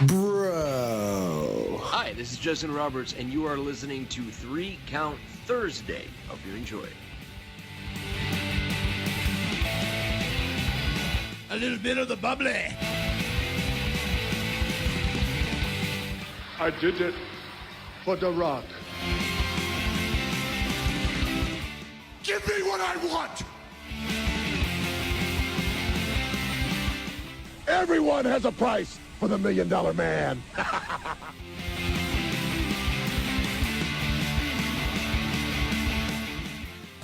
Bro. Hi, this is Justin Roberts, and you are listening to 3 Count Thursday. Hope you enjoy. A little bit of the bubbly. I did it for The Rock. Give me what I want. Everyone has a price for the $1 Million Man.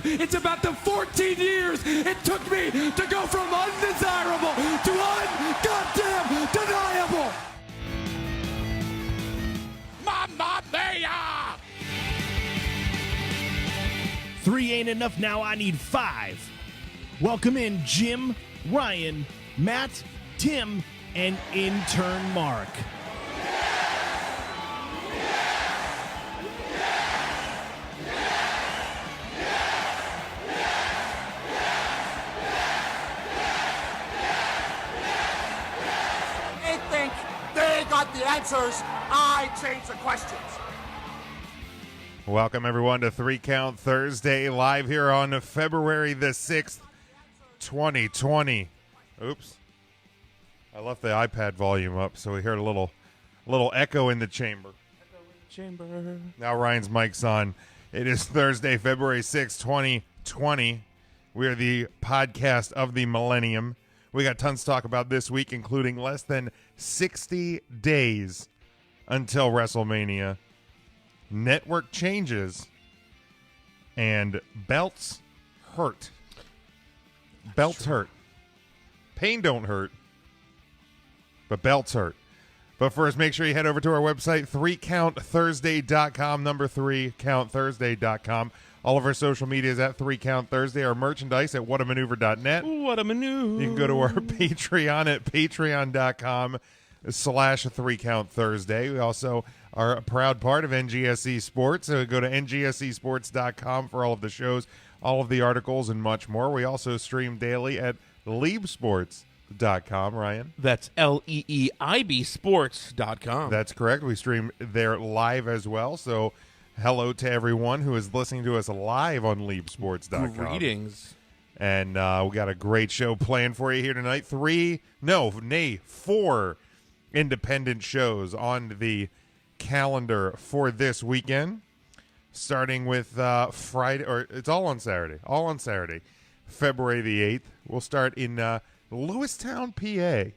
It's about the 14 years it took me to go from undesirable to un-goddamn deniable. Mamma mia! 3 ain't enough now, I need 5. Welcome in Jim, Ryan, Matt, Tim, and intern Mark. They think they got the answers. I change the questions. Welcome, everyone, to 3 Count Thursday, live here on February the 6th, 2020. Oops. I left the iPad volume up, so we heard a little echo in the chamber. Now Ryan's mic's on. It is Thursday, February 6th, 2020. We are the podcast of the millennium. We got tons to talk about this week, including less than 60 days until WrestleMania. Network changes, and belts hurt. Belts hurt. Pain don't hurt, but belts hurt. But first, make sure you head over to our website, 3countthursday.com, number 3countthursday.com. All of our social media is at 3CountThursday. Our merchandise at whatamaneuver.net. What a maneuver. You can go to our Patreon at patreon.com/3CountThursday. We also are a proud part of NGSE Sports. So go to ngsesports.com for all of the shows, all of the articles, and much more. We also stream daily at leibsports.com, Ryan. That's LEEIB sports.com. That's correct. We stream there live as well. So hello to everyone who is listening to us live on leibsports.com. Greetings. And we got a great show planned for you here tonight. 4 independent shows on the calendar for this weekend, starting with Friday, or it's all on Saturday, February the 8th. We'll start in Lewistown, PA.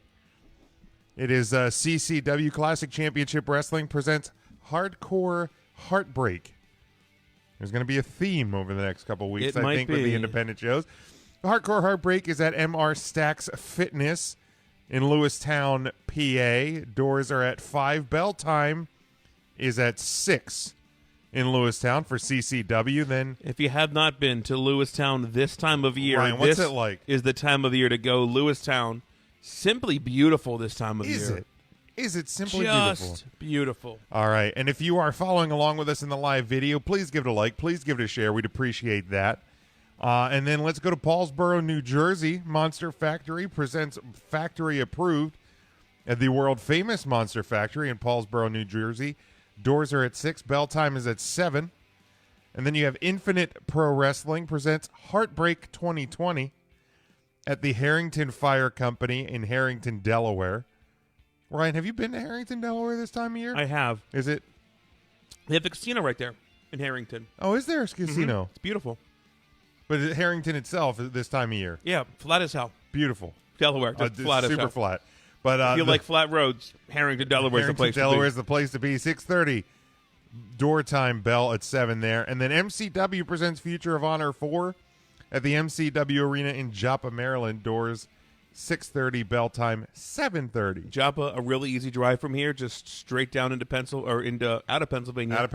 It is CCW Classic Championship Wrestling presents Hardcore Heartbreak. There's going to be a theme over the next couple weeks, I think, with the independent shows. Hardcore Heartbreak is at MR Stacks Fitness in Lewistown, PA. Doors are at 5. Bell time is at 6 in Lewistown for CCW. Then, if you have not been to Lewistown this time of year, Ryan, what's it like? Is the time of the year to go. Lewistown, simply beautiful this time of year. Is it simply just beautiful? All right. And if you are following along with us in the live video, please give it a like. Please give it a share. We'd appreciate that. And then let's go to Paulsboro, New Jersey. Monster Factory presents Factory Approved at the world-famous Monster Factory in Paulsboro, New Jersey. Doors are at 6. Bell time is at 7. And then you have Infinite Pro Wrestling presents Heartbreak 2020 at the Harrington Fire Company in Harrington, Delaware. Ryan, have you been to Harrington, Delaware this time of year? I have. Is it? They have a casino right there in Harrington. Oh, is there a casino? It's beautiful. But Harrington itself this time of year? Yeah, flat as hell. Beautiful. Delaware, just flat as hell. Super flat. But if you like flat roads, Harrington, Delaware is the place Delaware to be. is the place to be. 6:30 door time, bell at 7 there. And then MCW presents Future of Honor 4 at the MCW Arena in Joppa, Maryland. Doors 6:30, bell time 7:30. Joppa, a really easy drive from here, just straight down into out of Pennsylvania.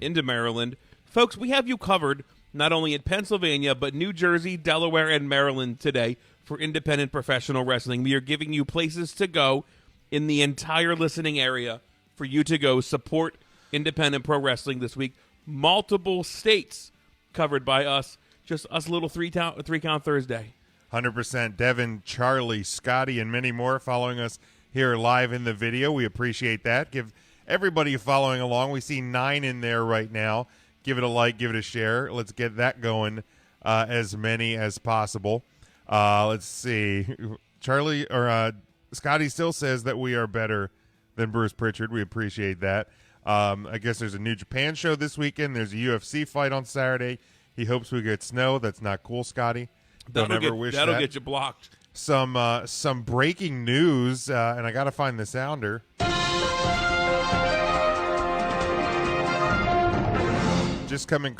Into Maryland. Folks, we have you covered not only in Pennsylvania, but New Jersey, Delaware, and Maryland today for independent professional wrestling. We are giving you places to go in the entire listening area for you to go support independent pro wrestling this week. Multiple states covered by us. Just us little three count Thursday. 100%. Devin, Charlie, Scotty, and many more following us here live in the video. We appreciate that. Give everybody following along. We see 9 in there right now. Give it a like, give it a share. Let's get that going, as many as possible. Let's see. Scotty still says that we are better than Bruce Pritchard. We appreciate that. I guess there's a New Japan show this weekend. There's a UFC fight on Saturday. He hopes we get snow. That's not cool, Scotty. Don't ever wish that. That'll get you blocked. Some breaking news, and I got to find the sounder. Just coming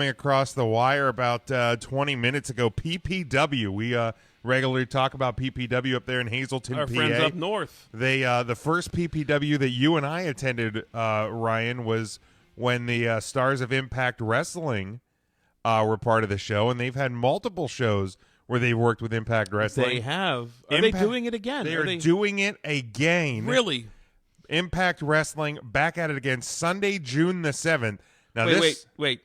across the wire about 20 minutes ago. PPW. We regularly talk about PPW up there in Hazleton, Our PA. friends up north. They the first PPW that you and I attended, Ryan, was when the Stars of Impact Wrestling were part of the show, and they've had multiple shows where they worked with Impact Wrestling. They have. Are they doing it again? They are doing it again. Really? Impact Wrestling back at it again Sunday, June the 7th. Now Wait.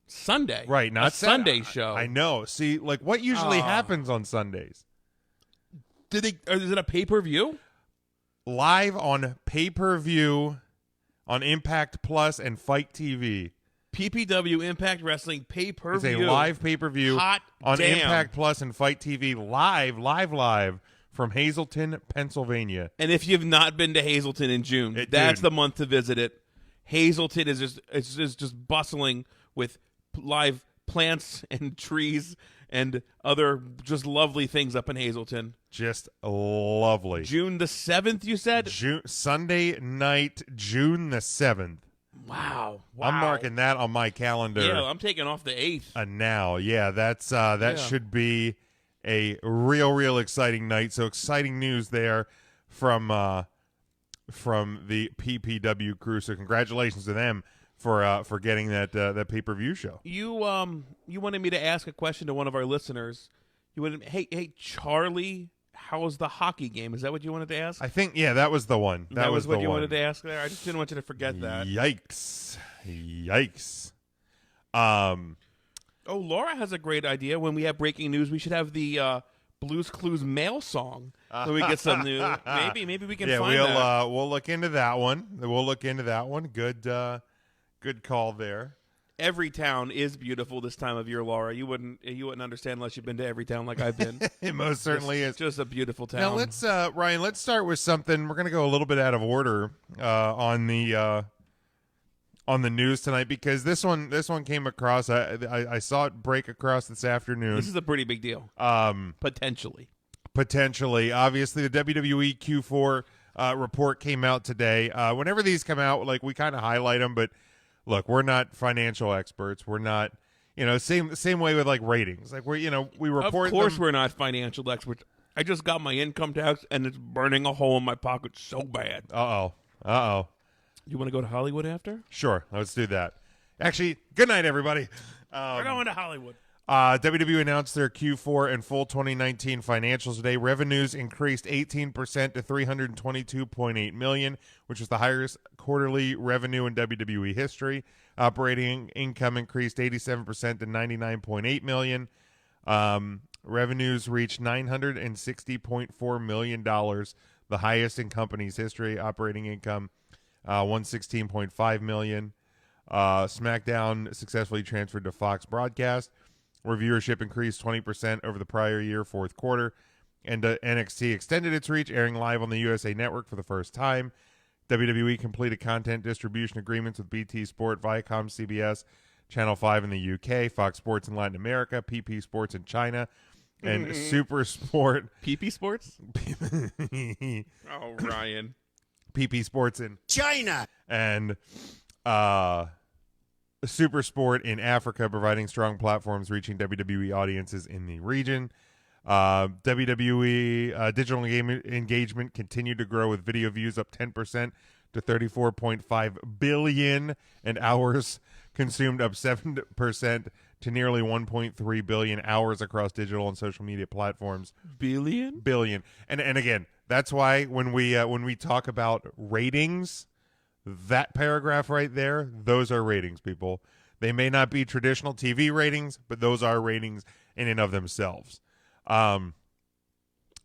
Sunday? Right, not Sunday show. I know. See, like what usually happens on Sundays? Is it a pay-per-view? Live on pay-per-view on Impact Plus and Fight TV. PPW Impact Wrestling pay-per-view. It's a live pay-per-view on damn. Impact Plus and Fight TV live from Hazleton, Pennsylvania. And if you've not been to Hazleton in June, that's the month to visit it. Hazleton is just bustling with live plants and trees and other just lovely things up in Hazleton. Just lovely. June the 7th, you said? Sunday night, June the 7th. Wow. I'm marking that on my calendar. Yeah, I'm taking off the 8th. Now. Yeah, that should be a real exciting night. So exciting news there from the PPW crew. So congratulations to them for getting that pay-per-view show. You wanted me to ask a question to one of our listeners. You wanted, hey Charlie, how was the hockey game? Is that what you wanted to ask? I think that was the one. That was what you wanted to ask there. I just didn't want you to forget that. Yikes. Oh, Laura has a great idea. When we have breaking news, we should have the Blues Clues mail song so we get some new. Maybe we can find that. We'll look into that one. Good call there. Every town is beautiful this time of year, Laura. You wouldn't understand unless you've been to every town like I've been. It most certainly is. Just a beautiful town. Now let's Ryan, let's start with something. We're going to go a little bit out of order on the news tonight because this one came across. I saw it break across this afternoon. This is a pretty big deal. Potentially. Obviously, the WWE Q4 report came out today. Whenever these come out, like we kind of highlight them, but look, we're not financial experts. We're not, same way with like ratings. Like we report. Of course, them. we're not financial experts. I just got my income tax and it's burning a hole in my pocket so bad. Uh oh. You want to go to Hollywood after? Sure, let's do that. Actually, good night, everybody. We're going to Hollywood. WWE announced their Q4 and full 2019 financials today. Revenues increased 18% to $322.8 million, which was the highest quarterly revenue in WWE history. Operating income increased 87% to $99.8 million. Revenues reached $960.4 million, the highest in company's history. Operating income $116.5 million. SmackDown successfully transferred to Fox Broadcast, where viewership increased 20% over the prior year fourth quarter, and NXT extended its reach, airing live on the USA Network for the first time. WWE completed content distribution agreements with BT Sport, Viacom, CBS, Channel 5 in the UK, Fox Sports in Latin America, PP Sports in China, and Super Sport. PP Sports? Oh, Ryan. PP Sports in China. And Super Sport in Africa, providing strong platforms reaching WWE audiences in the region. WWE digital engagement continued to grow, with video views up 10% to 34.5 billion, and hours consumed up 7% to nearly 1.3 billion hours across digital and social media platforms. Billion. And again, that's why when we talk about ratings, that paragraph right there, those are ratings, people. They may not be traditional TV ratings, but those are ratings in and of themselves.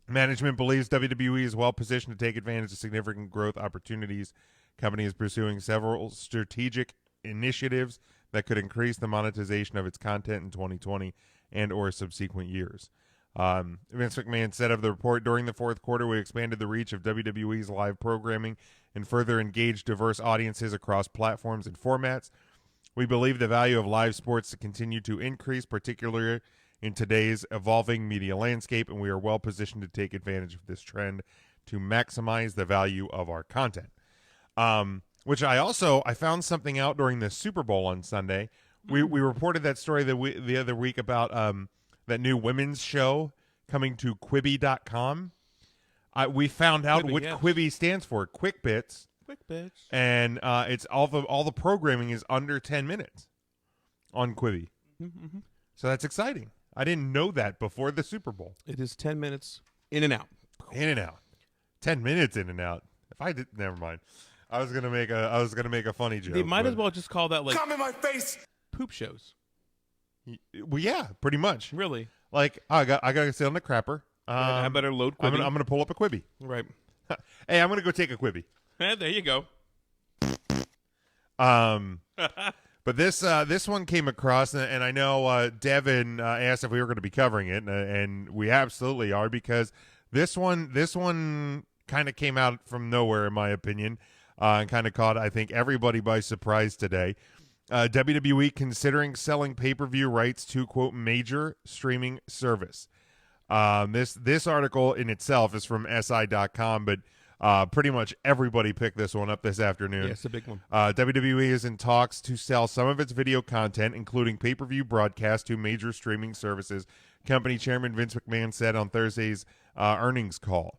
Management believes WWE is well positioned to take advantage of significant growth opportunities. Company is pursuing several strategic initiatives that could increase the monetization of its content in 2020 and or subsequent years. Vince McMahon said of the report, during the fourth quarter, we expanded the reach of WWE's live programming and further engaged diverse audiences across platforms and formats. We believe the value of live sports to continue to increase, particularly in today's evolving media landscape, and we are well positioned to take advantage of this trend to maximize the value of our content. Which I found something out during the Super Bowl on Sunday. We reported that story the other week about that new women's show coming to Quibi.com. We found out what Quibi stands for: Quick Bits. Quick Bits. And it's all the programming is under 10 minutes on Quibi. Mm-hmm. So that's exciting. I didn't know that before the Super Bowl. It is 10 minutes in and out. In and out. 10 minutes in and out. If I did, never mind. I was gonna make a funny joke. They might as well just call that like Come in my face. poop shows. Well, yeah, pretty much. Really? Like I gotta sit on the crapper. I better load Quibi. I'm gonna pull up a Quibi. Right. Hey, I'm gonna go take a Quibi. There you go. But this one came across, and I know Devin asked if we were going to be covering it, and we absolutely are, because this one kind of came out from nowhere, in my opinion, and kind of caught, I think, everybody by surprise today. WWE considering selling pay-per-view rights to, quote, major streaming service. This article in itself is from SI.com, but pretty much everybody picked this one up this afternoon. Yeah, it's a big one. WWE is in talks to sell some of its video content, including pay-per-view broadcast, to major streaming services, company chairman Vince McMahon said on Thursday's earnings call.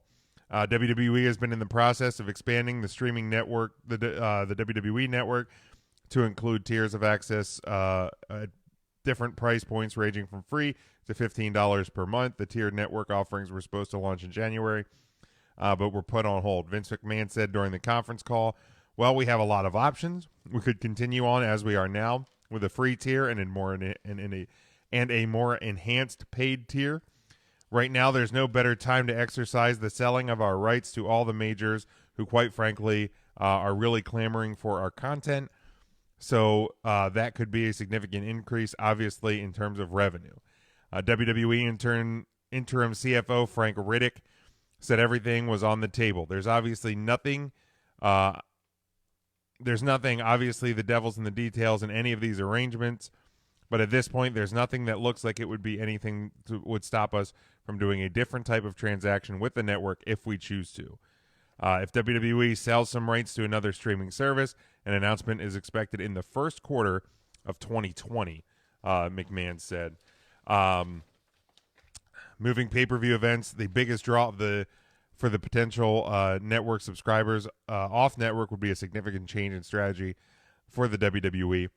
WWE has been in the process of expanding the streaming network, the WWE network, to include tiers of access at different price points ranging from free to $15 per month. The tiered network offerings were supposed to launch in January, but were put on hold. Vince McMahon said during the conference call, well, we have a lot of options. We could continue on as we are now with a free tier and a more enhanced paid tier. Right now, there's no better time to exercise the selling of our rights to all the majors who, quite frankly, are really clamoring for our content. So that could be a significant increase, obviously, in terms of revenue. WWE interim CFO Frank Riddick said everything was on the table. There's obviously nothing. Obviously, the devil's in the details in any of these arrangements. But at this point, there's nothing that looks like it would be anything would stop us from doing a different type of transaction with the network if we choose to. If WWE sells some rights to another streaming service, an announcement is expected in the first quarter of 2020, McMahon said. Moving pay-per-view events, the biggest draw for the potential network subscribers off-network would be a significant change in strategy for the WWE.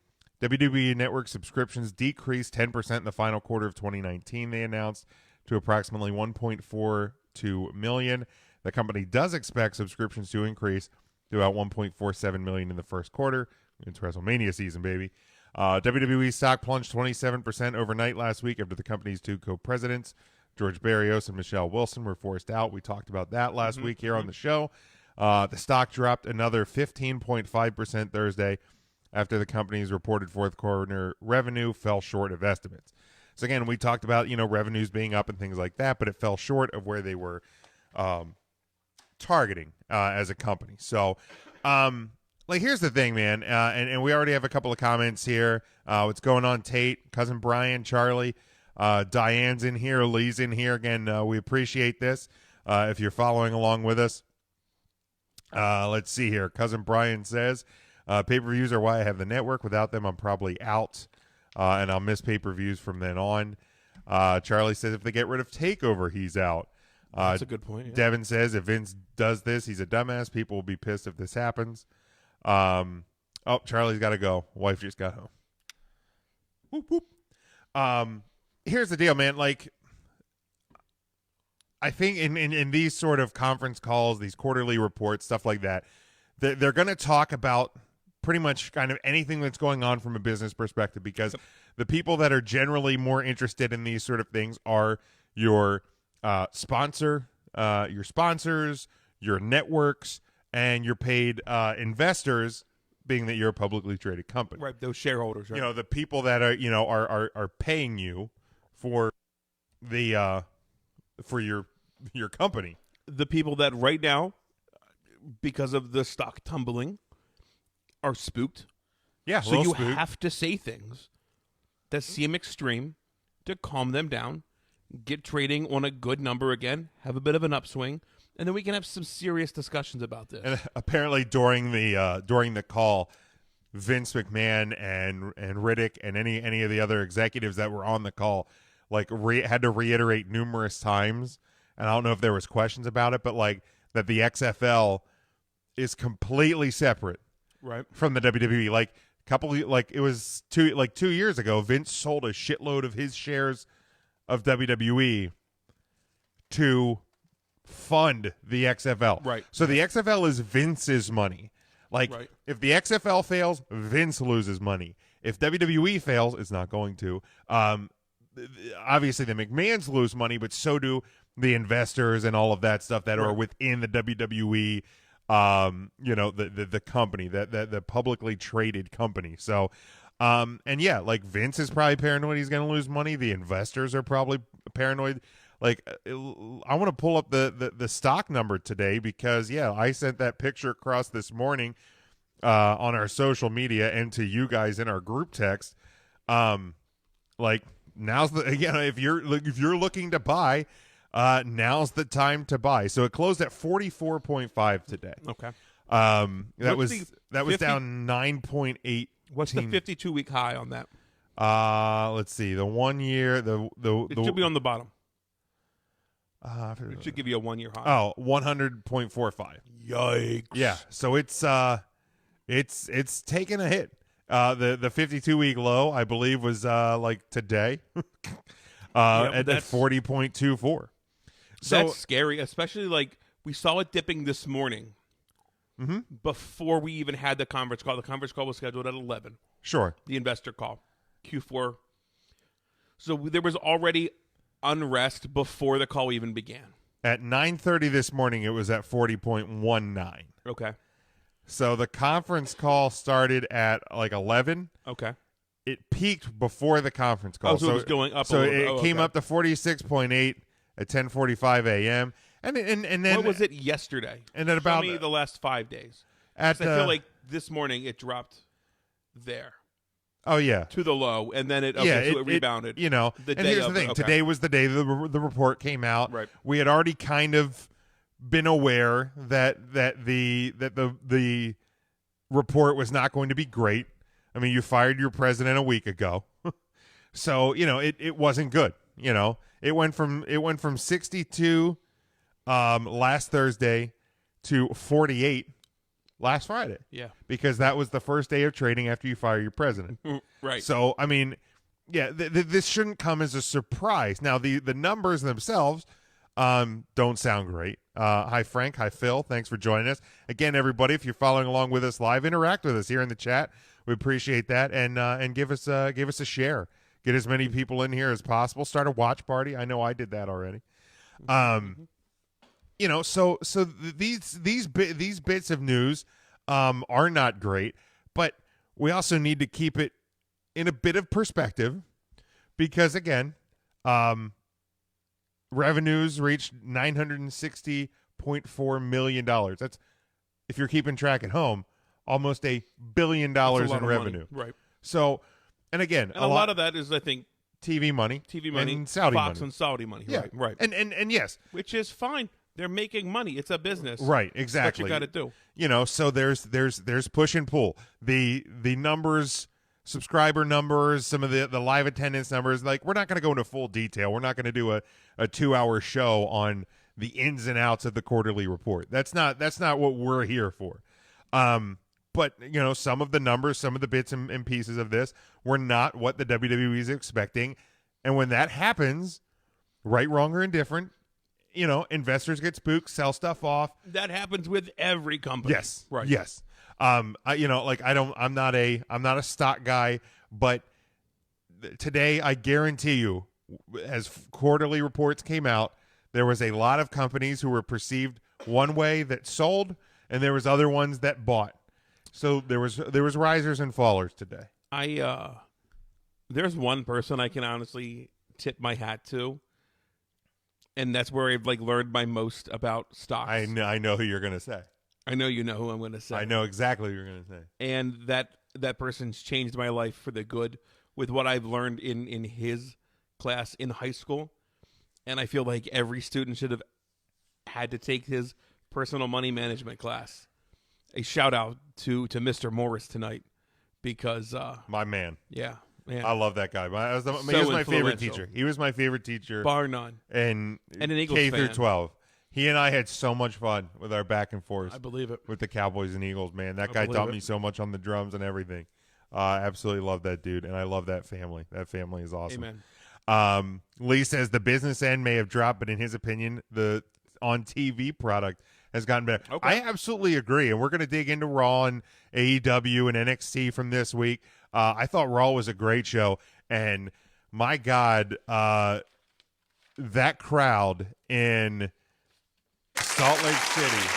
WWE Network subscriptions decreased 10% in the final quarter of 2019, they announced, to approximately 1.42 million. The company does expect subscriptions to increase to about 1.47 million in the first quarter. It's WrestleMania season, baby. WWE stock plunged 27% overnight last week after the company's two co-presidents, George Barrios and Michelle Wilson, were forced out. We talked about that last week here on the show. The stock dropped another 15.5% Thursday after the company's reported fourth quarter revenue fell short of estimates. So again, we talked about, revenues being up and things like that, but it fell short of where they were targeting as a company. So, here's the thing, man, and we already have a couple of comments here. What's going on, Tate, Cousin Brian, Charlie, Diane's in here, Lee's in here. Again, we appreciate this if you're following along with us. Let's see here. Cousin Brian says, pay-per-views are why I have the network. Without them, I'm probably out, and I'll miss pay-per-views from then on. Charlie says if they get rid of TakeOver, he's out. That's a good point. Yeah. Devin says if Vince does this, he's a dumbass. People will be pissed if this happens. Charlie's got to go. Wife just got home. Whoop, whoop. Here's the deal, man. I think in these sort of conference calls, these quarterly reports, stuff like that, they're going to talk about pretty much kind of anything that's going on from a business perspective, because the people that are generally more interested in these sort of things are your sponsor your sponsors, your networks, and your paid investors, being that you're a publicly traded company. Right, those shareholders, right? You know, the people that are paying you for the for your company. The people that right now, because of the stock tumbling, are spooked. Yeah, so you spooked. have to say things that seem extreme to calm them down, get trading on a good number again, have a bit of an upswing, and then we can have some serious discussions about this. And apparently during the call, Vince McMahon and Riddick and any of the other executives that were on the call, like had to reiterate numerous times, and I don't know if there was questions about it, but like that the XFL is completely separate, right, from the WWE. Like it was 2 years ago, Vince sold a shitload of his shares of WWE to fund the XFL. Right. So the XFL is Vince's money. Like, right. If the XFL fails, Vince loses money. If WWE fails, it's not going to. Obviously, the McMahons lose money, but so do the investors and all of that stuff that are within the WWE. The company, the publicly traded company. So, and yeah, like Vince is probably paranoid he's going to lose money. The investors are probably paranoid. Like, I want to pull up the stock number today because, yeah, I sent that picture across this morning on our social media and to you guys in our group text. Like, now's if you're looking to buy, now's the time to buy. So it closed at 44.5 today. Okay. That was down 9.8. What's the 52-week high on that? Let's see. The 1 year, it should be on the bottom. It should give you a 1 year high. Oh, 100.45. Yikes. Yeah. So it's taken a hit. The 52-week low, I believe, was like today at 40.24. So that's scary, especially like we saw it dipping this morning before we even had the conference call. The conference call was scheduled at 11. Sure. The investor call, Q4. So there was already unrest before the call even began. At 9:30 this morning, it was at 40.19. Okay. So the conference call started at like 11. Okay. It peaked before the conference call. Oh, so it was going up. So a little. it came up to 46.8 at 10:45 a.m. And then what was it yesterday? And then about Tell me the last 5 days. I At feel like this morning it dropped there. Oh yeah, to the low, and then it rebounded. And here's the thing: today was the day the report came out. Right. We had already kind of been aware that the report was not going to be great. I mean, you fired your president a week ago, so it wasn't good. It went from 62 last Thursday to 48. Last Friday. Yeah. Because that was the first day of trading after you fire your president. Right. So, I mean, yeah, this shouldn't come as a surprise. Now, the numbers themselves don't sound great. Hi, Frank. Hi, Phil. Thanks for joining us. Again, everybody, if you're following along with us live, interact with us here in the chat. We appreciate that. And give us a share. Get as many people in here as possible. Start a watch party. I know I did that already. So these bits of news are not great, but we also need to keep it in a bit of perspective because, again, revenues reached $960.4 million. That's, if you're keeping track at home, almost $1 billion in revenue. Right. So, and again, a lot of that is, I think, TV money, and Saudi Fox money. and Saudi money. Yeah. Right. And yes, which is fine. They're making money. It's a business. Right, exactly. That's what you got to do. So there's push and pull. The numbers, subscriber numbers, some of the live attendance numbers, like we're not going to go into full detail. We're not going to do a 2-hour show on the ins and outs of the quarterly report. That's not what we're here for. But some of the numbers, some of the bits and pieces of this were not what the WWE is expecting. And when that happens, right, wrong, or indifferent, investors get spooked, sell stuff off. That happens with every company. Yes. Right. Yes. I'm not a stock guy, but today I guarantee you, as quarterly reports came out, There was a lot of companies who were perceived one way that sold, and there was other ones that bought. So there was risers and fallers today. There's one person I can honestly tip my hat to, and that's where I've learned my most about stocks. I know who you're going to say. I know you know who I'm going to say. I know exactly who you're going to say. And that person's changed my life for the good with what I've learned in his class in high school. And I feel like every student should have had to take his personal money management class. A shout out to Mr. Morris tonight because my man. Yeah. I love that guy. He was my favorite teacher. He was my favorite teacher, bar none. And an Eagles K fan. through 12. He and I had so much fun with our back and forth. I believe it. With the Cowboys and Eagles, man. That guy taught me so much on the drums and everything. I absolutely love that dude, and I love that family. That family is awesome. Amen. Lee says the business end may have dropped, but in his opinion, the on-TV product has gotten better. Okay. I absolutely agree, and we're going to dig into Raw and AEW and NXT from this week. I thought Raw was a great show, and my God, that crowd in Salt Lake City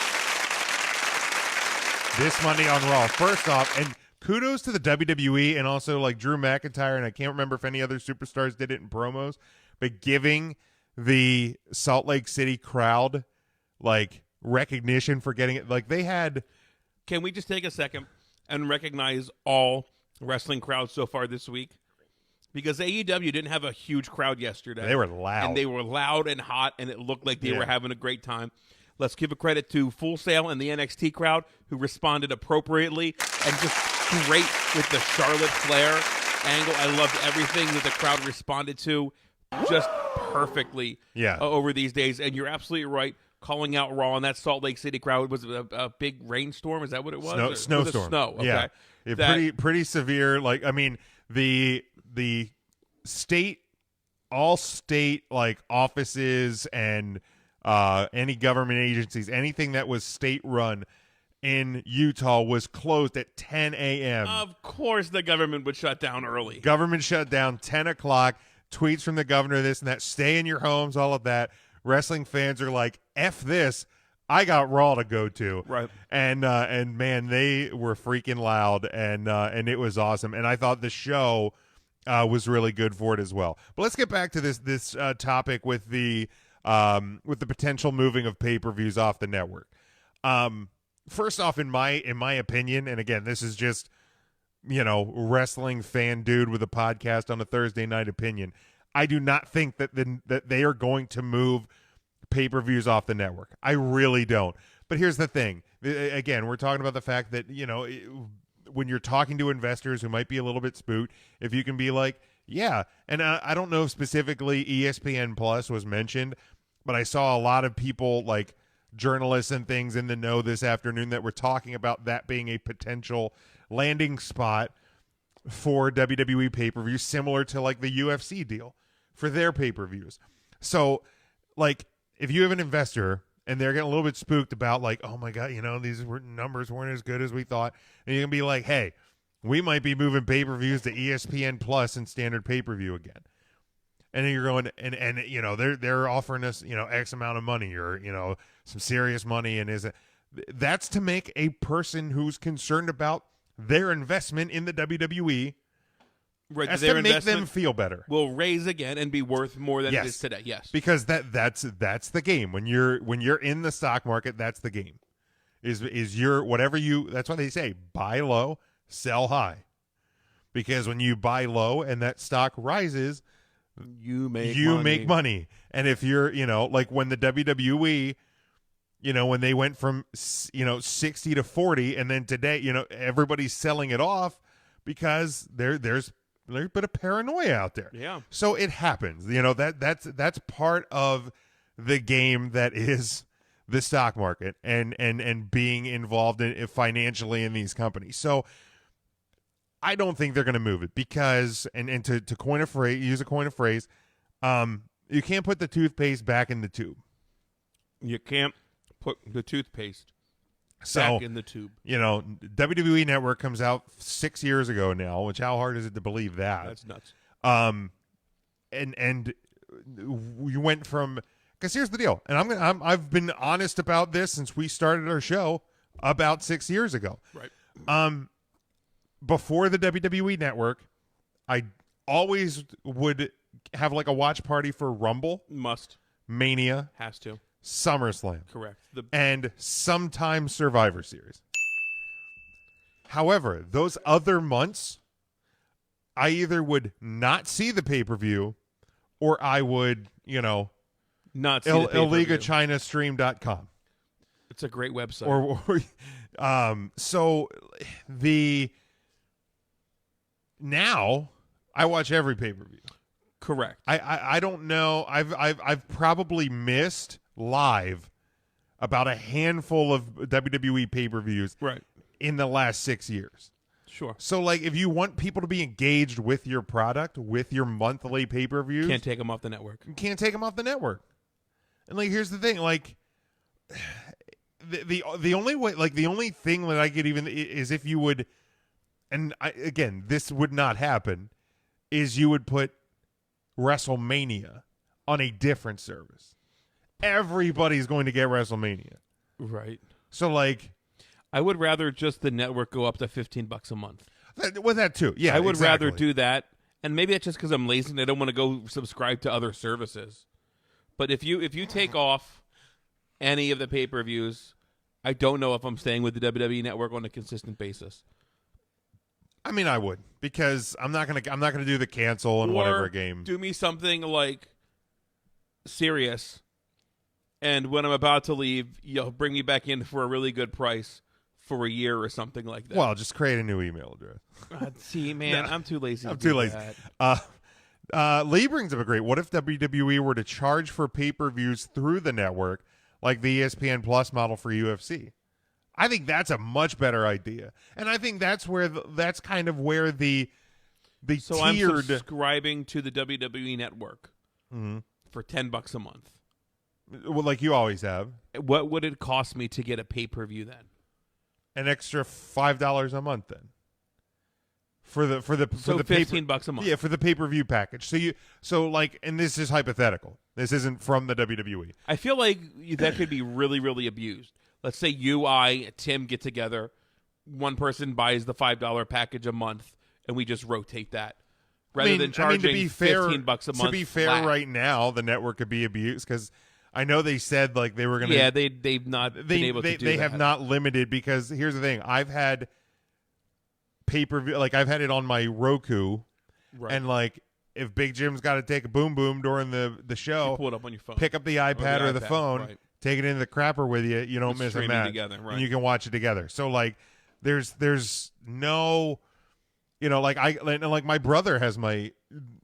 this Monday on Raw. First off, and kudos to the WWE and also Drew McIntyre, and I can't remember if any other superstars did it in promos, but giving the Salt Lake City crowd recognition for getting it. They had. Can we just take a second and recognize all wrestling crowds so far this week? Because AEW didn't have a huge crowd yesterday. They were loud. And they were loud and hot, and it looked like they were having a great time. Let's give a credit to Full Sail and the NXT crowd who responded appropriately and just great with the Charlotte Flair angle. I loved everything that the crowd responded to just perfectly over these days. And you're absolutely right. Calling out Raw and that Salt Lake City crowd. Was it a big rainstorm? Is that what it was? Snowstorm. Snow. Okay. Yeah. Pretty severe. The state, all state offices and any government agencies, anything that was state run in Utah was closed at 10 a.m. Of course the government would shut down early. Government shut down 10 o'clock. Tweets from the governor, this and that. Stay in your homes, all of that. Wrestling fans are like, F this. I got Raw to go to. Right. And man, they were freaking loud, and it was awesome. And I thought the show was really good for it as well. But let's get back to this topic with the potential moving of pay-per-views off the network. First off, in my opinion, and again, this is just wrestling fan dude with a podcast on a Thursday night opinion. I do not think that they are going to move pay-per-views off the network. I really don't. But here's the thing. Again, we're talking about the fact that, when you're talking to investors who might be a little bit spooked, if you can be like, yeah, and I don't know if specifically ESPN Plus was mentioned, but I saw a lot of people journalists and things in the know this afternoon that were talking about that being a potential landing spot for WWE pay-per-views, similar to the UFC deal for their pay-per-views. So if you have an investor and they're getting a little bit spooked about oh my God, these numbers weren't as good as we thought, and you can be like, hey, we might be moving pay-per-views to ESPN Plus and standard pay-per-view again. And then you're going, and they're offering us, X amount of money or, some serious money. And that's to make a person who's concerned about their investment in the WWE, right, that's to make them feel better. Will raise again and be worth more than it is today. Yes. Because that's the game. When you're in the stock market, that's the game. Is your whatever you, that's why they say buy low, sell high. Because when you buy low and that stock rises, you make money. And if you're, when the WWE, when they went from 60 to 40, and then today, everybody's selling it off because there's a bit of paranoia out there. Yeah. So it happens. That's part of the game that is the stock market and being involved in financially in these companies. So I don't think they're going to move it because, and to coin a phrase, use a coin of phrase, you can't put the toothpaste back in the tube. You can't put the toothpaste back in the tube. WWE Network comes out 6 years ago now, which how hard is it to believe that? That's nuts. And you went from Because here's the deal, and I've been honest about this since we started our show about 6 years ago. Right. Before the WWE Network, I always would have like a watch party for Rumble, Must. Mania, Has to. SummerSlam. Correct. And sometimes Survivor Series. However, those other months, I either would not see the pay-per-view or I would, not see the pay-per-view. IllegachinaStream.com. It's a great website. So now I watch every pay-per-view. Correct. I don't know. I've probably missed live about a handful of WWE pay-per-views in the last 6 years. Sure. So, like, if you want people to be engaged with your product, with your monthly pay-per-views, can't take them off the network. You can't take them off the network. And, like, here's the thing. Like, the only way, like, the only thing that I could even is if you would, and again, this would not happen, is you would put WrestleMania on a different service. Everybody's going to get WrestleMania. Right. So, like, I would rather just the network go up to $15 a month. With that too, yeah. I would rather do that, and maybe that's just because I'm lazy and I don't want to go subscribe to other services. But if you take off any of the pay-per-views, I don't know if I'm staying with the WWE Network on a consistent basis. I mean, I would, because I'm not gonna do the cancel and whatever game. Do me something like serious, and when I'm about to leave, bring me back in for a really good price for a year or something like that. Well, just create a new email address. See, man, I'm too lazy. I'm too lazy. Lee brings up a great. What if WWE were to charge for pay-per-views through the network, like the ESPN Plus model for UFC? I think that's a much better idea, and I think that's where that's kind of where the so tiered. I'm subscribing to the WWE Network for $10 a month. Well, like you always have. What would it cost me to get a pay-per-view then? An extra $5 a month then. For the $15 a month. Yeah, for the pay-per-view package. So like, and this is hypothetical. This isn't from the WWE. I feel like that could be really, really abused. Let's say you, I, Tim get together. One person buys the $5 package a month, and we just rotate that. Rather than charging to be fair, $15 a month. To be fair, flat. right now the network could be abused because I know they said like they were going to. Yeah, they've not been able to do that. They have not limited because here's the thing: I've had pay-per-view, like I've had it on my Roku, and like if Big Jim's got to take a boom during the show, you pull it up on your phone, pick up the iPad or the phone. Right. Take it into the crapper with you. You don't miss a match, together, right. and you can watch it together. So like, there's no, like like my brother has my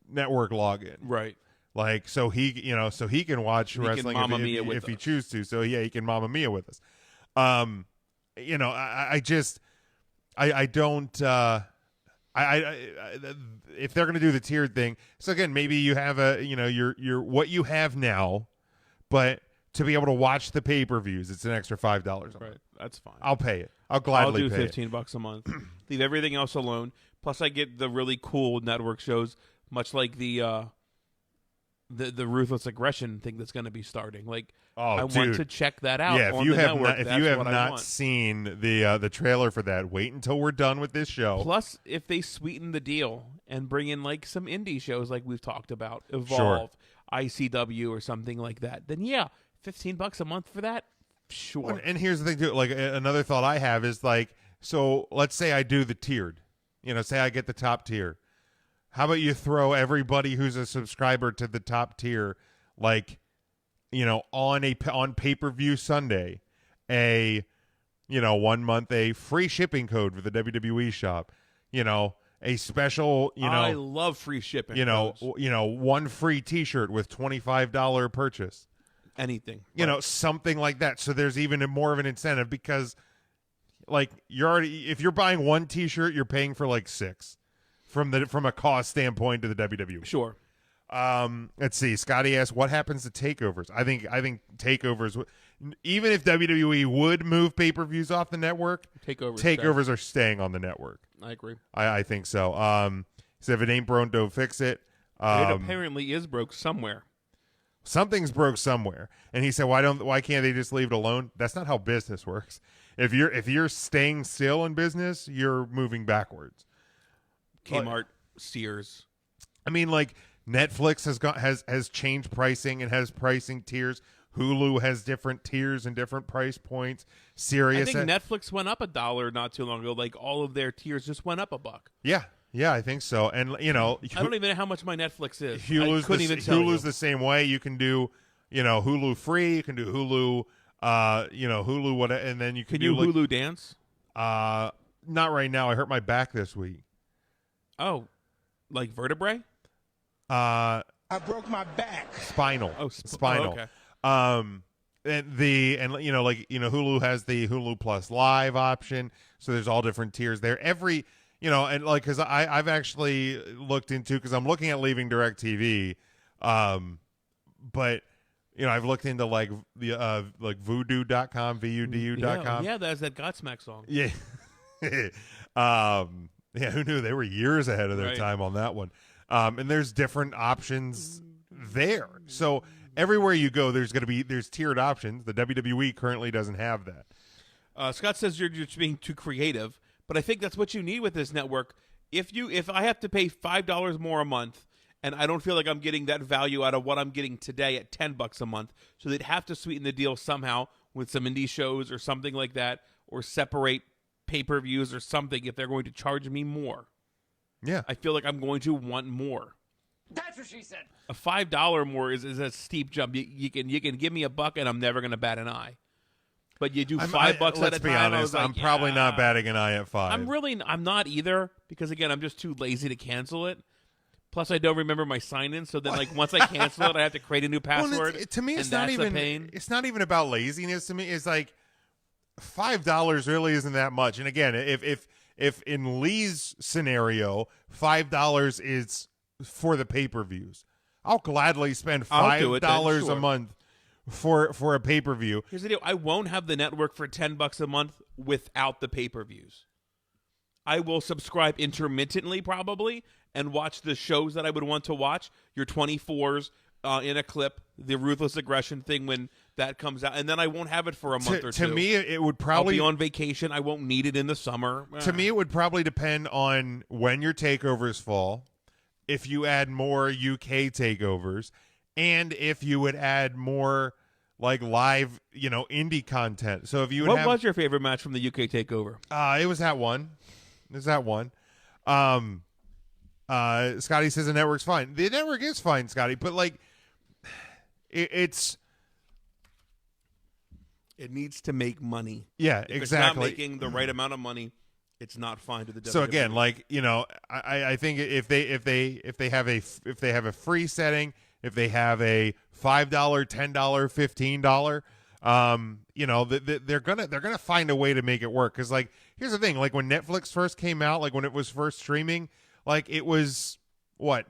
network login, right? Like so he can watch wrestling if he chooses to. So yeah, he can Mamma Mia with us. I don't. If they're gonna do the tiered thing, so again, maybe you have your what you have now, but to be able to watch the pay-per-views, it's an extra $5 a month. Right, that's fine. I'll pay it. I'll gladly pay it. $15 a month. Leave everything else alone. Plus, I get the really cool network shows, much like the Ruthless Aggression thing that's going to be starting. Like, I want to check that out. Yeah, if you have not seen the trailer for that, wait until we're done with this show. Plus, if they sweeten the deal and bring in like some indie shows, like we've talked about, Evolve, ICW, or something like that, then yeah. $15 a month for that? Sure. And here's the thing, too. Like, another thought I have is, like, so let's say I do the tiered. Say I get the top tier. How about you throw everybody who's a subscriber to the top tier, like, on pay-per-view Sunday, 1 month, a free shipping code for the WWE shop, a special, I love free shipping. One free T-shirt with $25 purchase. Anything, something like that. So there's even more of an incentive because, like, if you're buying one T-shirt, you're paying for like 6 from a cost standpoint to the WWE. Sure. Let's see. Scotty asked, "What happens to takeovers?" I think takeovers. Even if WWE would move pay-per-views off the network, takeovers are staying on the network. I agree. I think so. So if it ain't broke, don't fix it. It apparently is broke somewhere. Something's broke somewhere. And he said, why can't they just leave it alone? That's not how business works. If you're staying still in business, you're moving backwards. Kmart, Sears. I mean, like Netflix has changed pricing and has pricing tiers. Hulu has different tiers and different price points. Sirius, I think Netflix went up $1 not too long ago. Like all of their tiers just went up $1. Yeah, I think so. And I don't even know how much my Netflix is. Hulu's the same way. You can do, Hulu free. You can do Hulu, Hulu what, and then you can do Hulu Dance. Not right now. I hurt my back this week. Oh, like vertebrae? I broke my back. Spinal. Spinal. Oh, okay. Hulu has the Hulu Plus Live option, so there's all different tiers there. Every, because I've actually looked into, because I'm looking at leaving DirecTV, but I've looked into like the like voodoo.com, VUDU.com. Yeah, that's that Godsmack song. Yeah. Yeah, who knew? They were years ahead of their time on that one. And there's different options there. So everywhere you go, there's tiered options. The WWE currently doesn't have that. Scott says you're just being too creative, but I think that's what you need with this network. If I have to pay $5 more a month, and I don't feel like I'm getting that value out of what I'm getting today at $10 a month, so they'd have to sweeten the deal somehow with some indie shows or something like that, or separate pay-per-views or something if they're going to charge me more. Yeah. I feel like I'm going to want more. That's what she said. A $5 more is a steep jump. You can give me $1 and I'm never going to bat an eye. But you do $5 at a time. Let's be honest. I'm probably not batting an eye at $5. I'm not either, because again, I'm just too lazy to cancel it. Plus, I don't remember my sign-in, so then once I cancel it, I have to create a new password. Well, to me, it's and not even. pain. It's not even about laziness. To me, it's like $5 really isn't that much. And again, if in Lee's scenario, $5 is for the pay-per-views, I'll gladly spend $5 a month for a pay-per-view. Here's the deal: I won't have the network for $10 a month without the pay-per-views. I will subscribe intermittently, probably, and watch the shows that I would want to watch. Your 24s in a clip, the Ruthless Aggression thing when that comes out, and then I won't have it for a month or two. To me, it would probably I'll be on vacation. I won't need it in the summer. To me, it would probably depend on when your takeovers fall, if you add more UK takeovers, and if you would add more like live, indie content. So if you would what was your favorite match from the UK takeover? It was that one. Scotty says the network's fine. The network is fine, Scotty, but it needs to make money. Yeah, if exactly. It's not making the right amount of money, it's not fine to the WWE. So again, I think if they have a free setting, if they have a $5, $10, $15, they're gonna find a way to make it work. Because here's the thing: when Netflix first came out, when it was first streaming, it was what,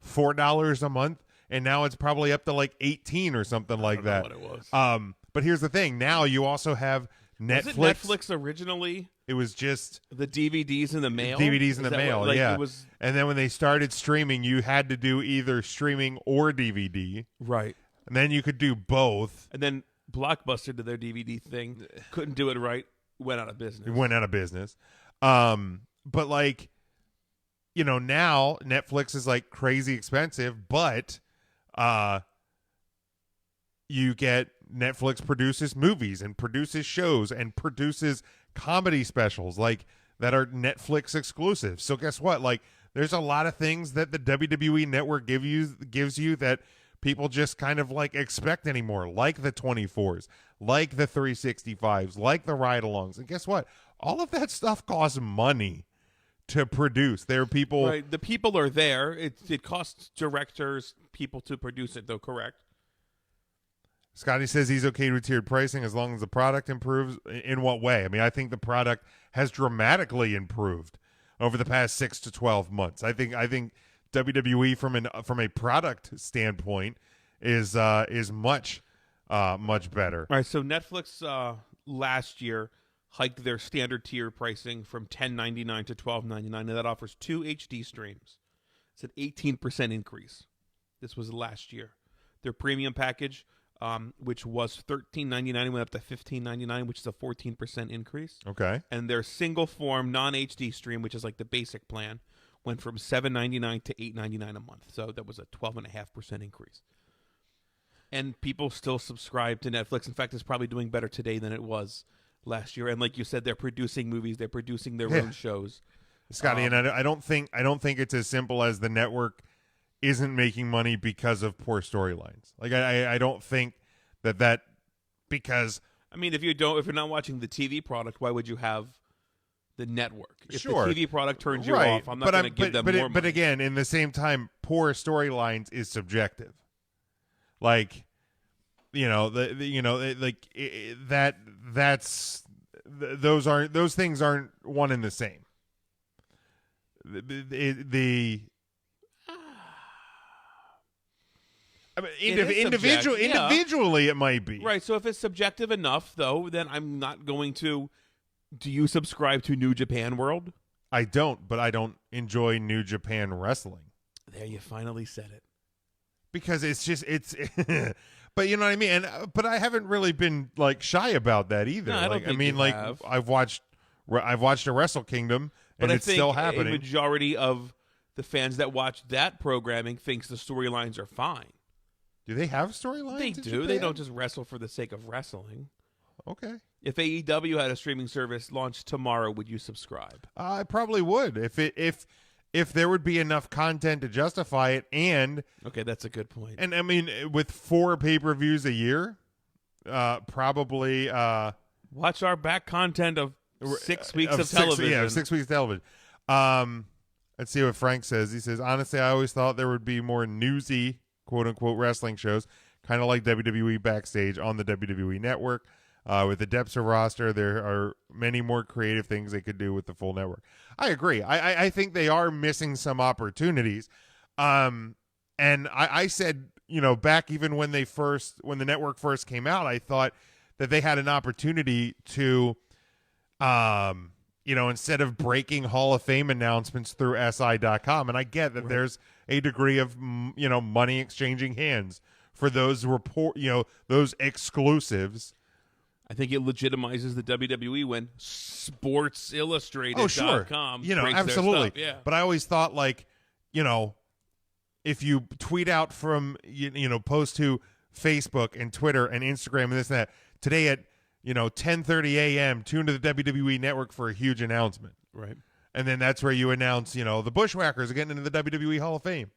$4 a month, and now it's probably up to 18 or something like that. I don't know what it was. But here's the thing: now you also have Netflix. Was it Netflix originally? It was just the DVDs in the mail. DVDs in the mail, yeah. It was... And then when they started streaming, you had to do either streaming or DVD. Right. And then you could do both. And then Blockbuster did their DVD thing. Couldn't do it right. Went out of business. It went out of business. But now Netflix is crazy expensive, but you get Netflix produces movies and produces shows and produces comedy specials that are Netflix exclusive. So guess what? There's a lot of things that the WWE network gives you that people just kind of expect anymore, like the 24s, like the 365s, like the ride-alongs. And guess what? All of that stuff costs money to produce. There are people. Right. The people are there. It costs directors, people to produce it, though, correct? Scotty says he's okay with tiered pricing as long as the product improves. In what way? I mean, I think the product has dramatically improved over the past 6 to 12 months. I think WWE from a product standpoint is much better. All right, so Netflix last year hiked their standard tier pricing from $10.99 to $12.99, and that offers 2 HD streams. It's an 18% increase. This was last year. Their premium package, which was $13.99, went up to $15.99, which is a 14% increase. Okay. And their single form non-HD stream, which is like the basic plan, went from $7.99 to $8.99 a month. So that was a 12.5% increase. And people still subscribe to Netflix. In fact, it's probably doing better today than it was last year. And like you said, they're producing movies, they're producing their own shows. Scotty, and I don't think it's as simple as the network isn't making money because of poor storylines. Like I don't think that because I mean, if you're not watching the TV product, why would you have the network? If sure. the TV product turns you off, I'm not going to give them more money. But again, in the same time, poor storylines is subjective. Like, those things aren't one and the same. Individually, it might be. Right, so if it's subjective enough, though, then I'm not going to... Do you subscribe to New Japan World? I don't, but I don't enjoy New Japan Wrestling. There, you finally said it. Because it's but you know what I mean? But I haven't really been, like, shy about that either. No, I don't think you have. I've watched a Wrestle Kingdom, and it's still happening. A majority of the fans that watch that programming thinks the storylines are fine. Do they have storylines? They do. Japan? They don't just wrestle for the sake of wrestling. Okay. If AEW had a streaming service launched tomorrow, would you subscribe? I probably would. If there would be enough content to justify it, and okay, that's a good point. And I mean, with 4 pay-per-views a year, probably watch our back content of 6 weeks of television. 6 weeks of television. Let's see what Frank says. He says, honestly, I always thought there would be more newsy, quote-unquote, wrestling shows, kind of like WWE Backstage on the WWE Network. With the depths of roster, there are many more creative things they could do with the full network. I agree. I think they are missing some opportunities. And I said, back even when the network first came out, I thought that they had an opportunity to, instead of breaking Hall of Fame announcements through SI.com. And I get that there's a degree of, money exchanging hands for those those exclusives. I think it legitimizes the WWE when Sports Illustrated.com breaks absolutely. Their stuff. Yeah. But I always thought, like, if you tweet out from, post to Facebook and Twitter and Instagram and this and that, today at, 10:30 a.m., tune to the WWE Network for a huge announcement. Right. And then that's where you announce, the Bushwhackers are getting into the WWE Hall of Fame.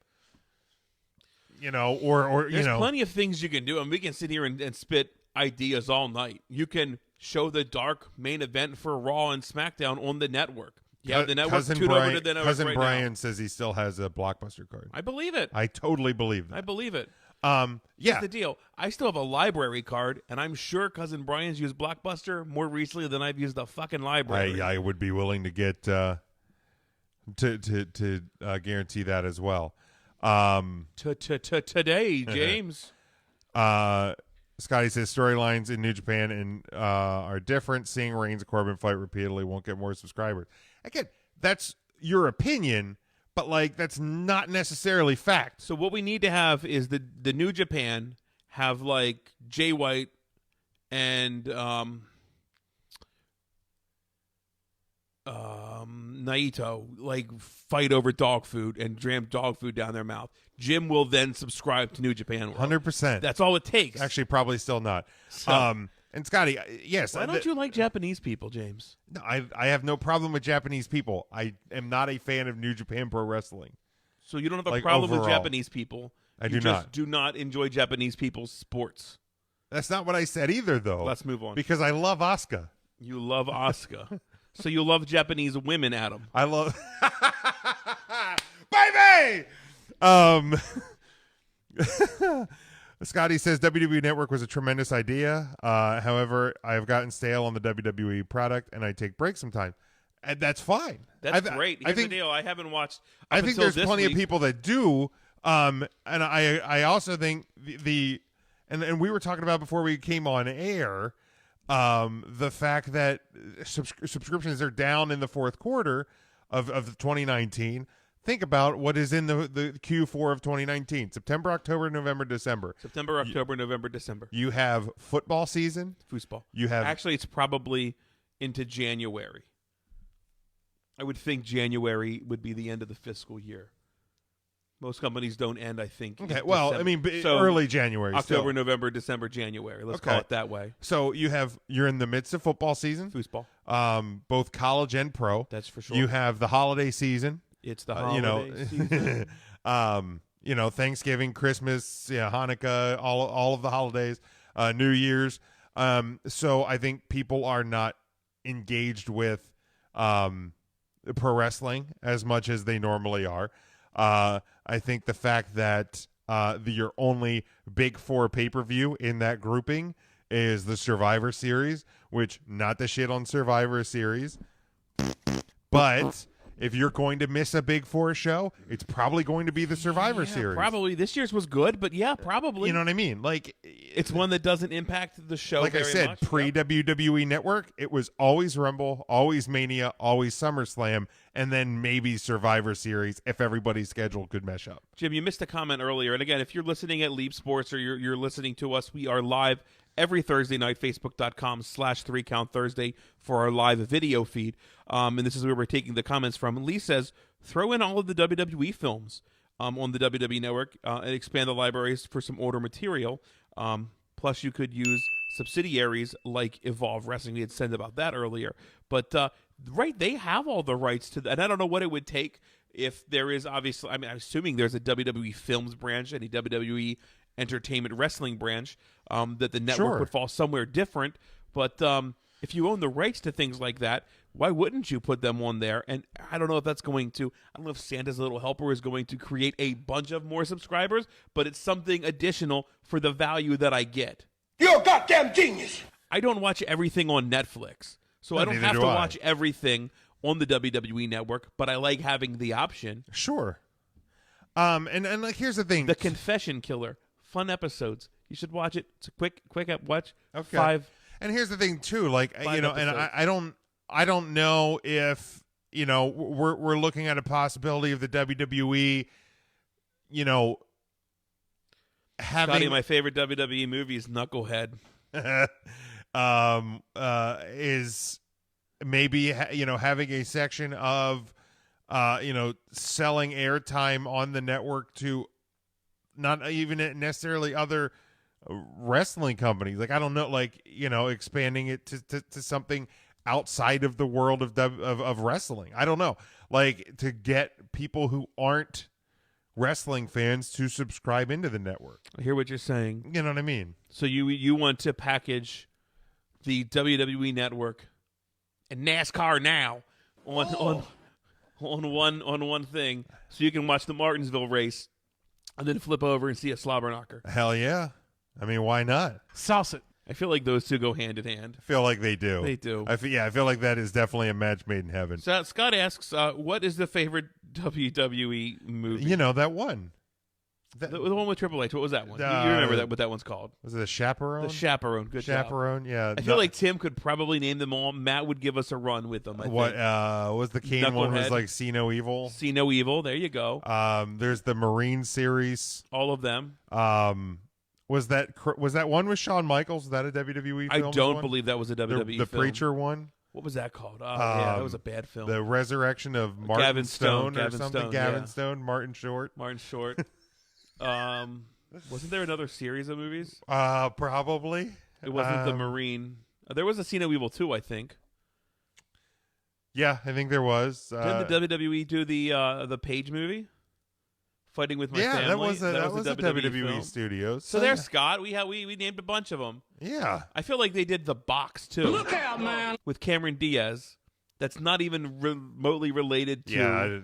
There's plenty of things you can do, and we can sit here and spit ideas all night. You can show the dark main event for Raw and SmackDown on the network. Yeah, the network tune over to the network. Cousin right Brian now. says he still has a Blockbuster card. I believe it. I totally believe that. I believe it. Yeah. Here's the deal. I still have a library card, and I'm sure Cousin Brian's used Blockbuster more recently than I've used the fucking library. I would be willing to get to guarantee that as well. Today, James. Scotty says storylines in New Japan and are different. Seeing Reigns and Corbin fight repeatedly won't get more subscribers. Again, that's your opinion, but like that's not necessarily fact. So what we need to have is the New Japan have like Jay White and Naito like fight over dog food and jam dog food down their mouth. Jim will then subscribe to New Japan World. 100%. That's all it takes. Actually, probably still not. So, and Scotty, yes. Why don't you like Japanese people, James? No, I have no problem with Japanese people. I am not a fan of New Japan Pro Wrestling. So you don't have a problem with Japanese people. I do not enjoy Japanese people's sports. That's not what I said either, though. Let's move on. Because I love Asuka. You love Asuka. So you love Japanese women, Adam. I love... Baby! Scotty says WWE Network was a tremendous idea. However, I have gotten stale on the WWE product, and I take breaks sometimes. And that's fine. That's great. Here's the deal. I haven't watched. I think there's plenty of people that do. And I also think and we were talking about before we came on air, the fact that subscriptions are down in the fourth quarter of 2019. think about what is in the Q4 of 2019. September, October, November, December. September, October, November, December. You have football season. Foosball. You have Actually, it's probably into January. I would think January would be the end of the fiscal year. Most companies don't end, I think. Okay, well, December. I mean, so early January. October, still. November, December, January. Let's Okay. call it that way. So you're in the midst of football season. Foosball. Both college and pro. That's for sure. You have the holiday season. It's the holiday season. Thanksgiving, Christmas, Hanukkah, all of the holidays, New Year's. So I think people are not engaged with pro wrestling as much as they normally are. I think the fact that your only Big Four pay-per-view in that grouping is the Survivor Series, which not the shit on Survivor Series, but if you're going to miss a Big Four show, it's probably going to be the Survivor Series. Probably. This year's was good, but yeah, probably. You know what I mean? Like, it's one that doesn't impact the show like very I said, much. pre-WWE Network, it was always Rumble, always Mania, always SummerSlam, and then maybe Survivor Series if everybody's schedule could mesh up. Jim, you missed a comment earlier. And again, if you're listening at Leap Sports or you're listening to us, we are live every Thursday night, Facebook.com/3Count Thursday for our live video feed. And this is where we're taking the comments from. Lee says, throw in all of the WWE films on the WWE Network and expand the libraries for some older material. Plus, you could use subsidiaries like Evolve Wrestling. We had said about that earlier. But, right, they have all the rights to that. And I don't know what it would take if there is, obviously, I mean, I'm assuming there's a WWE Films branch and a WWE Entertainment Wrestling branch, that the network would fall somewhere different. But if you own the rights to things like that, why wouldn't you put them on there? And I don't know if that's going to, I don't know if Santa's Little Helper is going to create a bunch of more subscribers, but it's something additional for the value that I get. You're a goddamn genius. I don't watch everything on Netflix, so I don't have to watch everything on the WWE Network, but I like having the option. Sure. And like, here's the thing. The Confession Killer. Fun episodes. You should watch it. It's a quick watch. Okay. 5. And here's the thing too, like, Five and episodes. I don't know if, we're looking at a possibility of the WWE, having Scotty, my favorite WWE movie is Knucklehead. is maybe having a section of selling airtime on the network to not even necessarily other wrestling companies. Like, I don't know, like, expanding it to something outside of the world of wrestling. I don't know, like, to get people who aren't wrestling fans to subscribe into the network. I hear what you're saying. You know what I mean? So you want to package the WWE Network and NASCAR Now on one thing, so you can watch the Martinsville race and then flip over and see a slobber knocker. Hell yeah. I mean, why not? Sauce it. I feel like those two go hand in hand. I feel like they do. They do. I feel like that is definitely a match made in heaven. So Scott asks, what is the favorite WWE movie? That one. The one with Triple H. What was that one? You remember what that one's called? Was it a Chaperone? The Chaperone. Good job. Chaperone, yeah. I feel like Tim could probably name them all. Matt would give us a run with them, I think. Was the Kane one was like See No Evil? See No Evil. There you go. There's the Marine series. All of them. Was that one with Shawn Michaels? Was that a WWE film? I don't believe that was a WWE the film. Preacher one? What was that called? Yeah, that was a bad film. The Resurrection of Martin Gavin Stone or something. Gavin Stone, Martin Short. Martin Short. Wasn't there another series of movies? Probably. It wasn't the Marine. There was a See No Evil 2, I think. Yeah, I think there was. Didn't the WWE do the Page movie? Fighting with My Family? Yeah, that was a WWE film. Studios. So there's Scott. We named a bunch of them. Yeah. I feel like they did The Box, too. Look out, man. With Cameron Diaz. That's not even remotely related to... Yeah,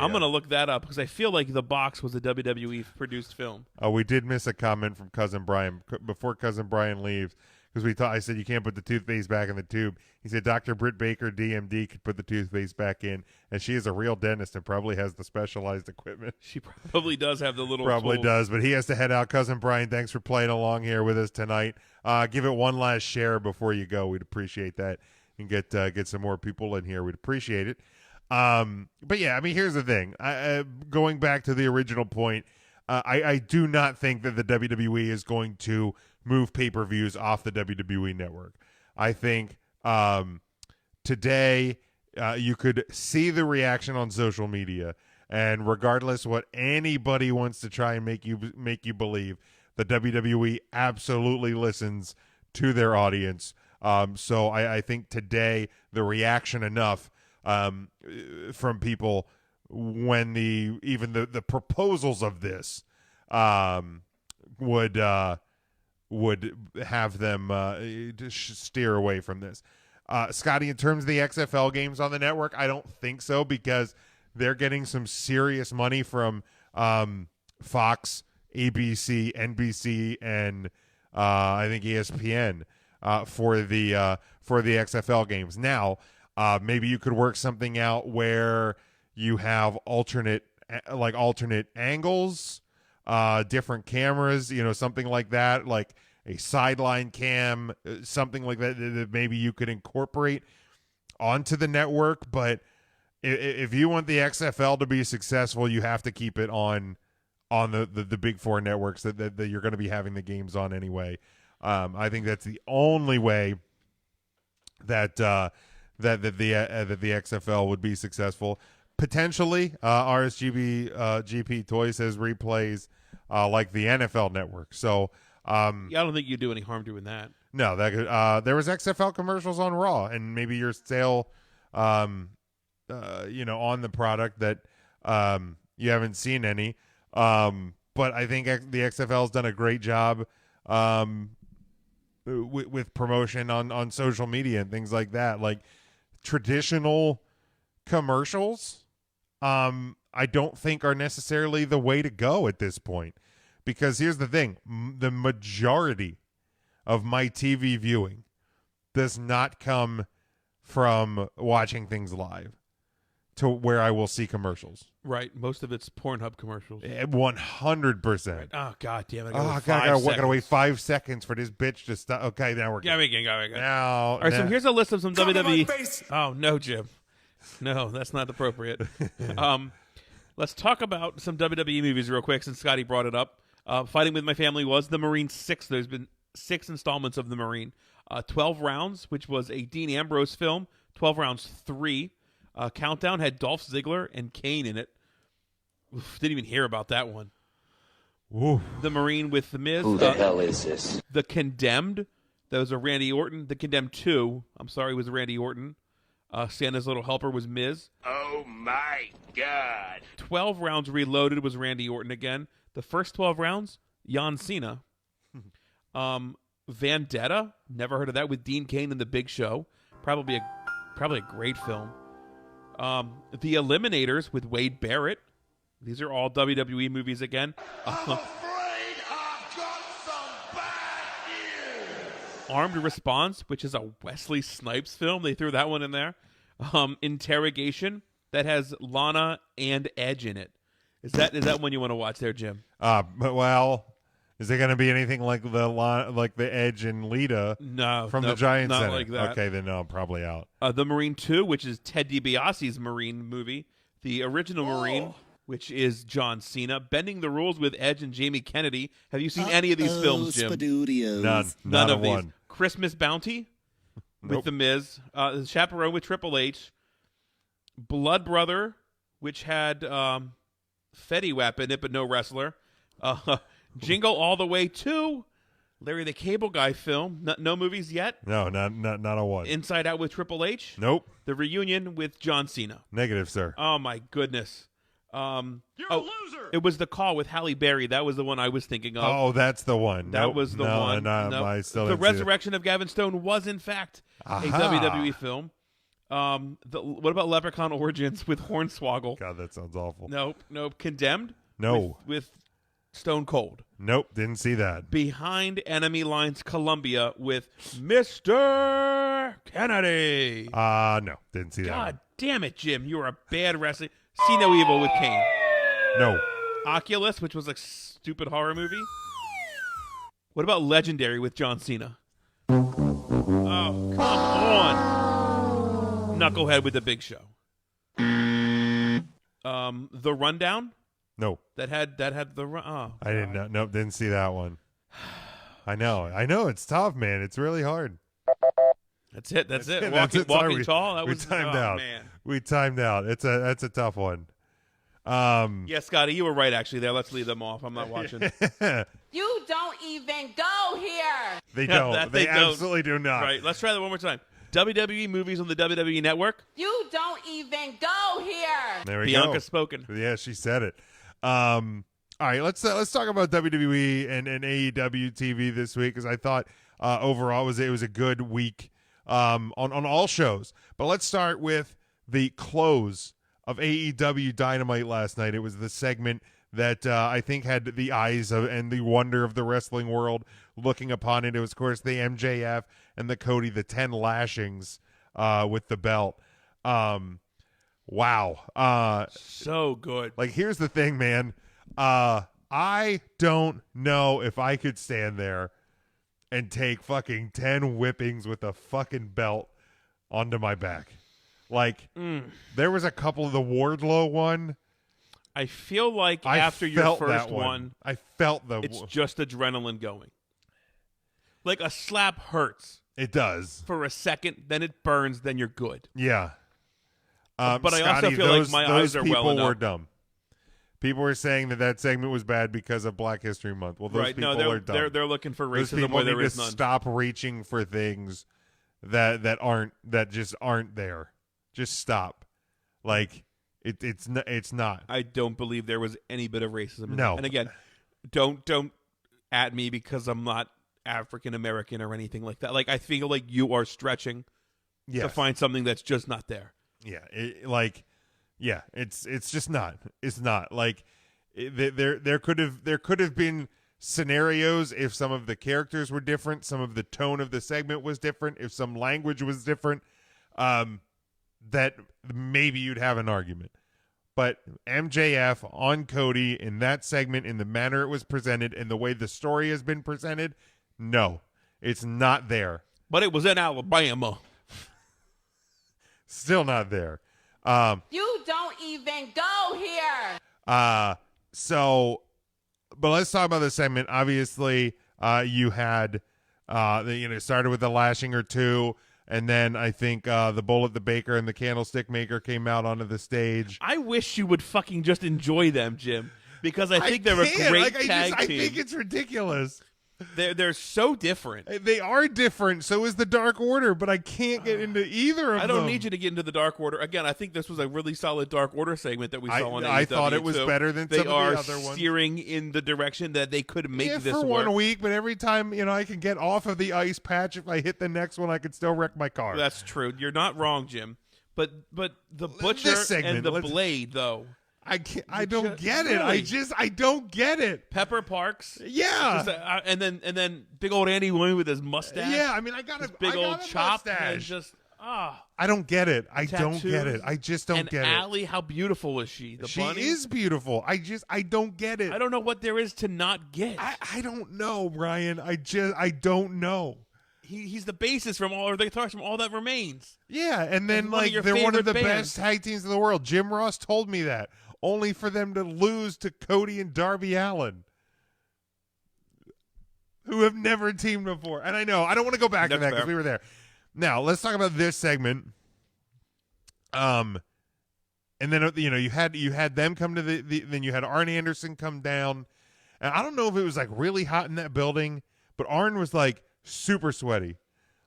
I'm going to look that up because I feel like The Box was a WWE-produced film. We did miss a comment from Cousin Brian before Cousin Brian leaves, because I said you can't put the toothpaste back in the tube. He said Dr. Britt Baker, DMD, could put the toothpaste back in, and she is a real dentist and probably has the specialized equipment. She probably does have the little Probably tool. does, but he has to head out. Cousin Brian, thanks for playing along here with us tonight. Give it one last share before you go. We'd appreciate that. And get some more people in here. We'd appreciate it. But yeah, I mean, here's the thing. Going back to the original point, I do not think that the WWE is going to move pay-per-views off the WWE network. I think today you could see the reaction on social media, and regardless what anybody wants to try and make you believe, the WWE absolutely listens to their audience. So I think today the reaction enough from people when the proposals of this would have them steer away from this. Scotty, in terms of the XFL games on the network, I don't think so, because they're getting some serious money from Fox, ABC, NBC, and I think ESPN for the XFL games. Now, maybe you could work something out where you have alternate angles, different cameras, something like that, like a sideline cam, something like that maybe you could incorporate onto the network. But if you want the XFL to be successful, you have to keep it on the big four networks that you're going to be having the games on anyway. I think that's the only way that the XFL would be successful. Potentially, GP Toy says replays like the NFL network. So I don't think you do any harm doing that. No, that could, there was XFL commercials on Raw, and maybe your sale, on the product that you haven't seen any. But I think the XFL has done a great job with promotion on social media and things like that. Like traditional commercials, I don't think are necessarily the way to go at this point, because here's the thing: the majority of my TV viewing does not come from watching things live to where I will see commercials. Right. Most of it's Pornhub commercials. 100%. Right. Oh, God damn it. I gotta wait 5 seconds for this bitch to stop. Okay, now we're good. Now, all right, so here's a list of some WWE. Oh, no, Jim. No, that's not appropriate. Let's talk about some WWE movies real quick, since Scotty brought it up. Fighting with My Family was The Marine 6. There's been 6 installments of The Marine. 12 Rounds, which was a Dean Ambrose film. 12 Rounds 3. Countdown had Dolph Ziggler and Kane in it. Oof, didn't even hear about that one. Oof. The Marine with The Miz. Who the hell is this? The Condemned. That was a Randy Orton. The Condemned 2, was Randy Orton. Santa's Little Helper was Miz. Oh, my God. 12 Rounds Reloaded was Randy Orton again. The first 12 rounds, John Cena. Vendetta, never heard of that, with Dean Cain and The Big Show. Probably a great film. The Eliminators with Wade Barrett. These are all WWE movies again. I'm afraid I've got some bad news. Armed Response, which is a Wesley Snipes film. They threw that one in there. Interrogation, that has Lana and Edge in it. Is that one you want to watch there, Jim? Well, is there going to be anything like the Edge and Lita? No, from the Giant Center? Not like that. Okay, then no, I'm probably out. The Marine 2, which is Ted DiBiase's Marine movie. The original Marine, which is John Cena. Bending the Rules with Edge and Jamie Kennedy. Have you seen any of these films, Jim? None of these. One. Christmas Bounty with The Miz. The Chaperone with Triple H. Blood Brother, which had Fetty Wap in it, but no wrestler. Jingle All the Way 2, Larry the Cable Guy film. No movies yet? No, not a one. Inside Out with Triple H? Nope. The Reunion with John Cena? Negative, sir. Oh, my goodness. You're a loser. It was The Call with Halle Berry. That was the one I was thinking of. Oh, that's the one. That was the one. No, I still The didn't see it. Resurrection of Gavin Stone was, in fact, a WWE film. What about Leprechaun Origins with Hornswoggle? God, that sounds awful. Nope. Condemned? No. With Stone Cold. Nope, didn't see that. Behind Enemy Lines Columbia with Mr. Kennedy. No, didn't see that. God damn it, Jim. You are a bad wrestler. See No Evil with Kane. No. Oculus, which was a stupid horror movie. What about Legendary with John Cena? Oh, come on. Knucklehead with The Big Show. The Rundown. No, that had the run. Oh, I didn't know. Nope, didn't see that one. I know. It's tough, man. It's really hard. That's it. Walking Sorry, tall. That we was timed out. Man. We timed out. That's a tough one. Yeah, Scotty, you were right actually there. Let's leave them off. I'm not watching. You don't even go here. They don't. They absolutely do not. Right. Let's try that one more time. WWE movies on the WWE Network. You don't even go here. There we go. Bianca's spoken. Yeah, she said it. All right, let's talk about WWE and AEW TV this week, because I thought overall it was a good week on all shows. But let's start with the close of AEW Dynamite last night. It was the segment that I think had the eyes of and the wonder of the wrestling world looking upon it. It was, of course, the MJF and the Cody, the 10 lashings with the belt. Wow. So good. Like, here's the thing, man. I don't know if I could stand there and take fucking 10 whippings with a fucking belt onto my back. Like, there was a couple of the Wardlow one. I feel like after your first one, I felt it's just adrenaline going. Like, a slap hurts. It does. For a second, then it burns, then you're good. Yeah. But Scotty, I also feel like my eyes are well enough. Those people were dumb. People were saying that segment was bad because of Black History Month. Well, those people are dumb. They're looking for those racism people where there need is to none. Stop reaching for things that just aren't there. Just stop. Like, it's not. I don't believe there was any bit of racism. No. And again, don't at me because I'm not African American or anything like that. Like, I feel like you are stretching to find something that's just not there. Yeah, it's just not. It's not like there could have been scenarios if some of the characters were different, some of the tone of the segment was different, if some language was different, that maybe you'd have an argument. But MJF on Cody in that segment, in the manner it was presented, and the way the story has been presented, no, it's not there. But it was in Alabama. Still not there. You don't even go here. But let's talk about the segment. Obviously, you had, it started with a lashing or two, and then I think the Bullet, the Baker, and the Candlestick Maker came out onto the stage. I wish you would fucking just enjoy them, Jim, because I think they're a great tag team. I think it's ridiculous. They're so different. They are different. So is the Dark Order, but I can't get into either of them. I don't need you to get into the Dark Order. Again, I think this was a really solid Dark Order segment that we saw on AEW. I thought it was better than some of the other ones. They are steering in the direction that they could make this for work. 1 week, but every time, I can get off of the ice patch, if I hit the next one, I could still wreck my car. That's true. You're not wrong, Jim. But the Butcher and the Blade, though. I don't get it. I don't get it. Pepper Parks, yeah, and then big old Andy Williams with his mustache. Yeah, I mean, I got a big old chop mustache. And just I don't get it. I don't get it. I just don't get it. And Allie, how beautiful is she? She bunny? is beautiful. I don't get it. I don't know what there is to not get. I don't know, Brian. I don't know. He's the basis from all, or the guitarist from All That Remains. Yeah, and then they're one of the best tag teams in the world. Jim Ross told me that. Only for them to lose to Cody and Darby Allin, who have never teamed before. And I know, I don't want to go back to that because we were there. Now, let's talk about this segment. And then, you had them come to then you had Arn Anderson come down. And I don't know if it was like really hot in that building, but Arn was like super sweaty.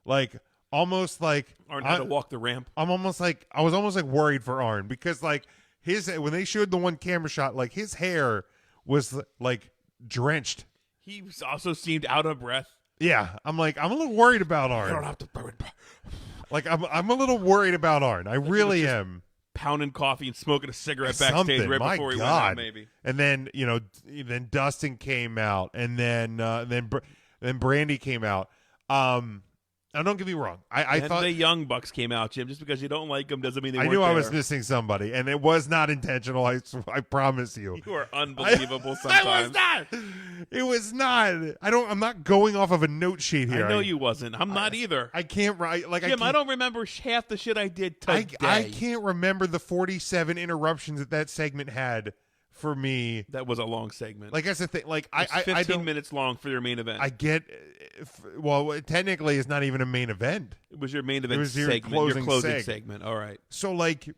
Like almost like Arn had to walk the ramp. I was almost like worried for Arn because like when they showed the one camera shot, like his hair was like drenched. He also seemed out of breath. Yeah, I'm a little worried about Arn. I don't have to. Like I'm a little worried about Arn. I really am. Pounding coffee and smoking a cigarette backstage right before he went out, maybe. And then then Dustin came out, and then Brandy came out. Now, don't get me wrong. I thought the Young Bucks came out, Jim. Just because you don't like them doesn't mean they weren't knew there. I was missing somebody, and it was not intentional. I promise you. You are unbelievable sometimes. I was not. It was not. I'm not going off of a note sheet here. I know you wasn't. I'm not either. I can't write like Jim, I don't remember half the shit I did today. I can't remember the 47 interruptions that segment had for me. That was a long segment. Like that's the thing. Like it's 15 minutes long for your main event. I get. Well, technically, it's not even a main event. It was your main event segment. Your closing segment. All right. So like,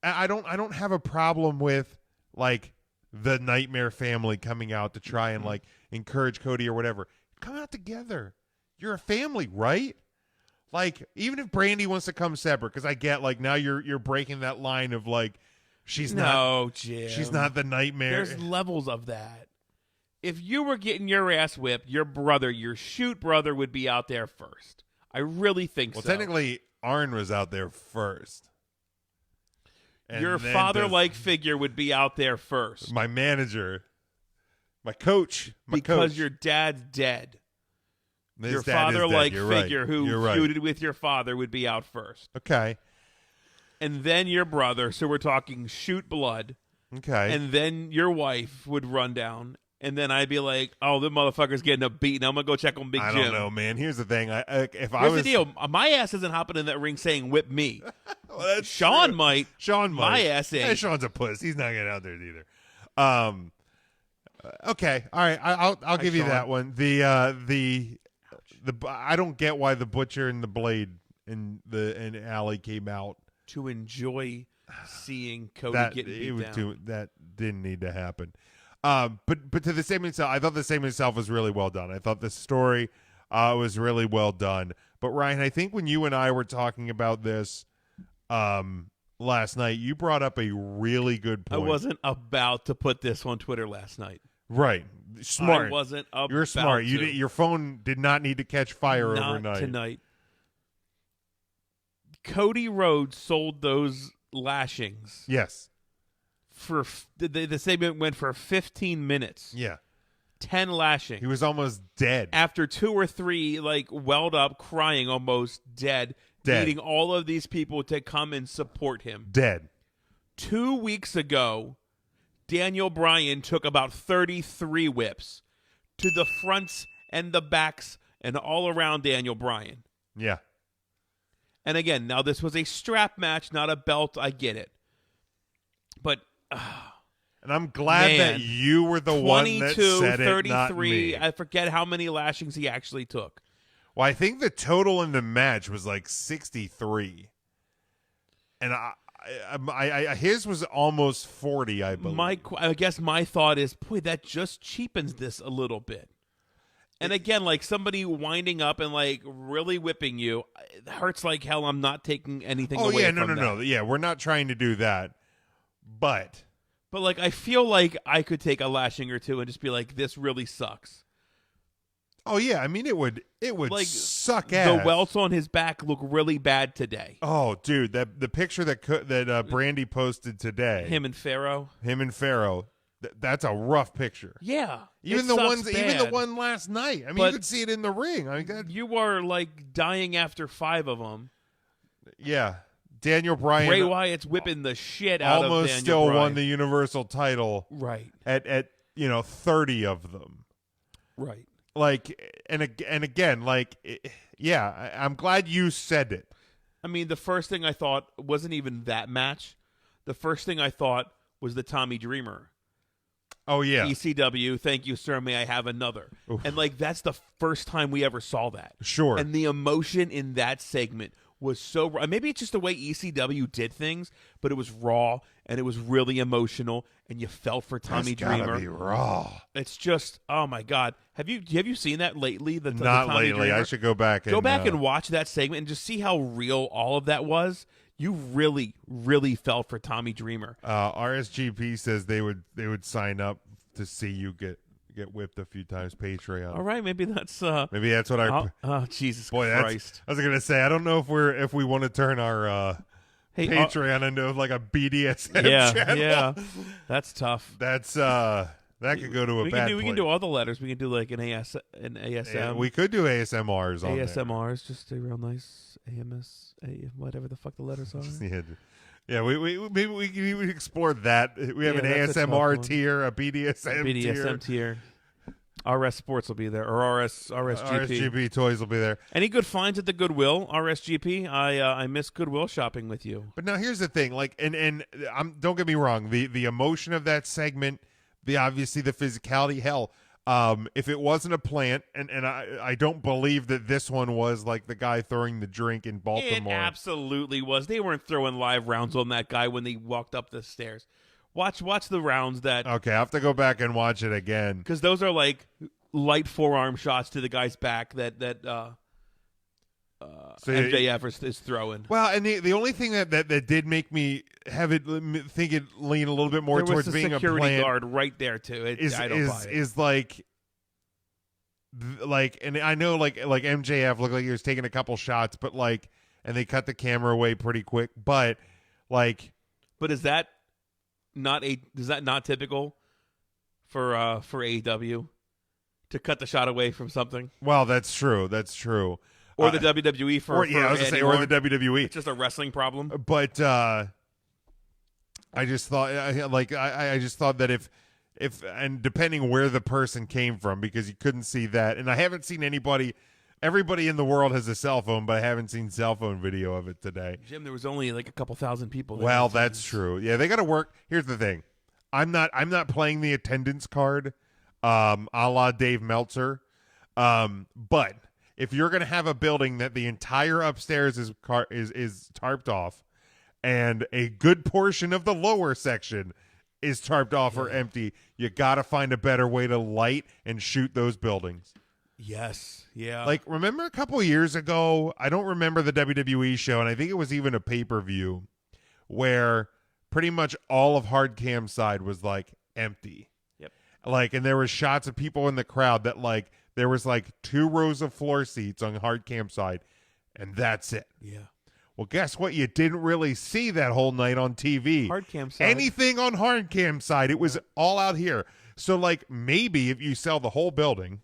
I don't have a problem with like the Nightmare family coming out to try and like encourage Cody or whatever. Come out together. You're a family, right? Like, even if Brandy wants to come separate, because I get like now you're breaking that line of like she's not the Nightmare. There's levels of that. If you were getting your ass whipped, your shoot brother would be out there first. I really think so. Well, technically, Arn was out there first. And your father-like figure would be out there first. My manager, my coach, because your dad's dead. Your father-like figure who feuded with your father would be out first. Okay. And then your brother, so we're talking shoot blood. Okay. And then your wife would run down. And then I'd be like, "Oh, the motherfucker's getting a beat. Now I'm gonna go check on Big Jim." I don't know, man. Here's the thing. Here's the deal. My ass isn't hopping in that ring saying "whip me." Well, Sean might. My ass ain't. Hey, Sean's a puss. He's not getting out there either. Okay. All right. I'll give you Sean. that one. The I don't get why the Butcher and the Blade and Alley came out to enjoy seeing Cody getting beat down. That didn't need to happen. But to the segment itself, I thought the segment itself was really well done. I thought the story was really well done. But Ryan, I think when you and I were talking about this last night, you brought up a really good point. I wasn't about to put this on Twitter last night. Right, smart. I wasn't about You're smart. to. Your phone did not need to catch fire overnight. Not tonight. Cody Rhodes sold those lashings. Yes. For the segment went for 15 minutes. Yeah. 10 lashings. He was almost dead. After 2 or 3, like, welled up, crying, almost dead. Needing all of these people to come and support him. Dead. 2 weeks ago, Daniel Bryan took about 33 whips to the fronts and the backs and all around Daniel Bryan. Yeah. And again, now this was a strap match, not a belt. I get it. But... and I'm glad that you were the one that said 33, it, not me. I forget how many lashings he actually took. Well, I think the total in the match was like 63. And his was almost 40, I believe. I guess my thought is, boy, that just cheapens this a little bit. And again, like somebody winding up and like really whipping you, it hurts like hell. I'm not taking anything away from that. No. Yeah, we're not trying to do that. But like I feel like I could take a lashing or two and just be like, this really sucks. Oh yeah, I mean it would like, suck ass. The welts on his back look really bad today. Oh, dude, the picture that Brandy posted today. Him and Pharaoh. That's a rough picture. Yeah. Even the one last night. I mean, you could see it in the ring. I mean, you are like dying after 5 of them. Yeah. Daniel Bryan. Bray Wyatt's whipping the shit out of Daniel almost still Bryan. won the Universal title. Right. At 30 of them. Right. Like, and again, like, yeah, I'm glad you said it. I mean, the first thing I thought wasn't even that match. The first thing I thought was the Tommy Dreamer. Oh, yeah. ECW, thank you, sir, may I have another. Oof. And, like, that's the first time we ever saw that. Sure. And the emotion in that segment was so raw. Maybe it's just the way ECW did things, but it was raw, and it was really emotional, and you felt for Tommy Dreamer. It's gotta be raw. It's just, oh, my God. Have you seen that lately? Not the Tommy lately. Dreamer? I should go back and watch that segment and just see how real all of that was. You really, really felt for Tommy Dreamer. RSGP says they would sign up to see you get whipped a few times. Patreon. All right, maybe that's what I. Oh, Jesus boy, Christ! I was gonna say I don't know if we want to turn our Patreon into like a BDSM channel. Yeah, that's tough. That's That could go to a bad place. We can do all the letters. We can do like an ASM. Yeah, we could do ASMRs on ASMRs, just a real nice AMS, whatever the fuck the letters are. Yeah, maybe we can explore that. We have an ASMR tier, a BDSM tier. RS Sports will be there, or RSGP. RSGP Toys will be there. Any good finds at the Goodwill, RSGP? I miss Goodwill shopping with you. But now here's the thing, like, and don't get me wrong, the emotion of that segment, obviously the physicality, hell, if it wasn't a plant, and I don't believe that this one was like the guy throwing the drink in Baltimore. It absolutely was. They weren't throwing live rounds on that guy when they walked up the stairs. Watch the rounds that... Okay, I have to go back and watch it again. Because those are like light forearm shots to the guy's back that MJF is throwing. Well, and the only thing that did make me have it think it lean a little bit more towards being a security guard right there too. I don't buy it. Is like, and I know like MJF looked like he was taking a couple shots, but like, and they cut the camera away pretty quick, but like, is that not typical for AEW to cut the shot away from something? Well, that's true. Or the WWE or the WWE. It's just a wrestling problem. But I just thought, I just thought that if and depending where the person came from, because you couldn't see that, and I haven't seen anybody. Everybody in the world has a cell phone, but I haven't seen cell phone video of it today. Jim, there was only like a couple thousand people. Well, that's true. Yeah, they got to work. Here's the thing. I'm not playing the attendance card, a la Dave Meltzer. But if you're going to have a building that the entire upstairs is tarped off, and a good portion of the lower section is tarped off or empty, you got to find a better way to light and shoot those buildings. Yes. Yeah. Like, remember a couple years ago, I don't remember the WWE show, and I think it was even a pay-per-view, where pretty much all of Hard Cam's side was, like, empty. Yep. Like, and there was shots of people in the crowd that, like, there was, like, 2 rows of floor seats on Hard Cam's side, and that's it. Yeah. Well, guess what? You didn't really see that whole night on TV. Hard Cam side. Anything on Hard Cam's side, it was all out here. So, like, maybe if you sell the whole building...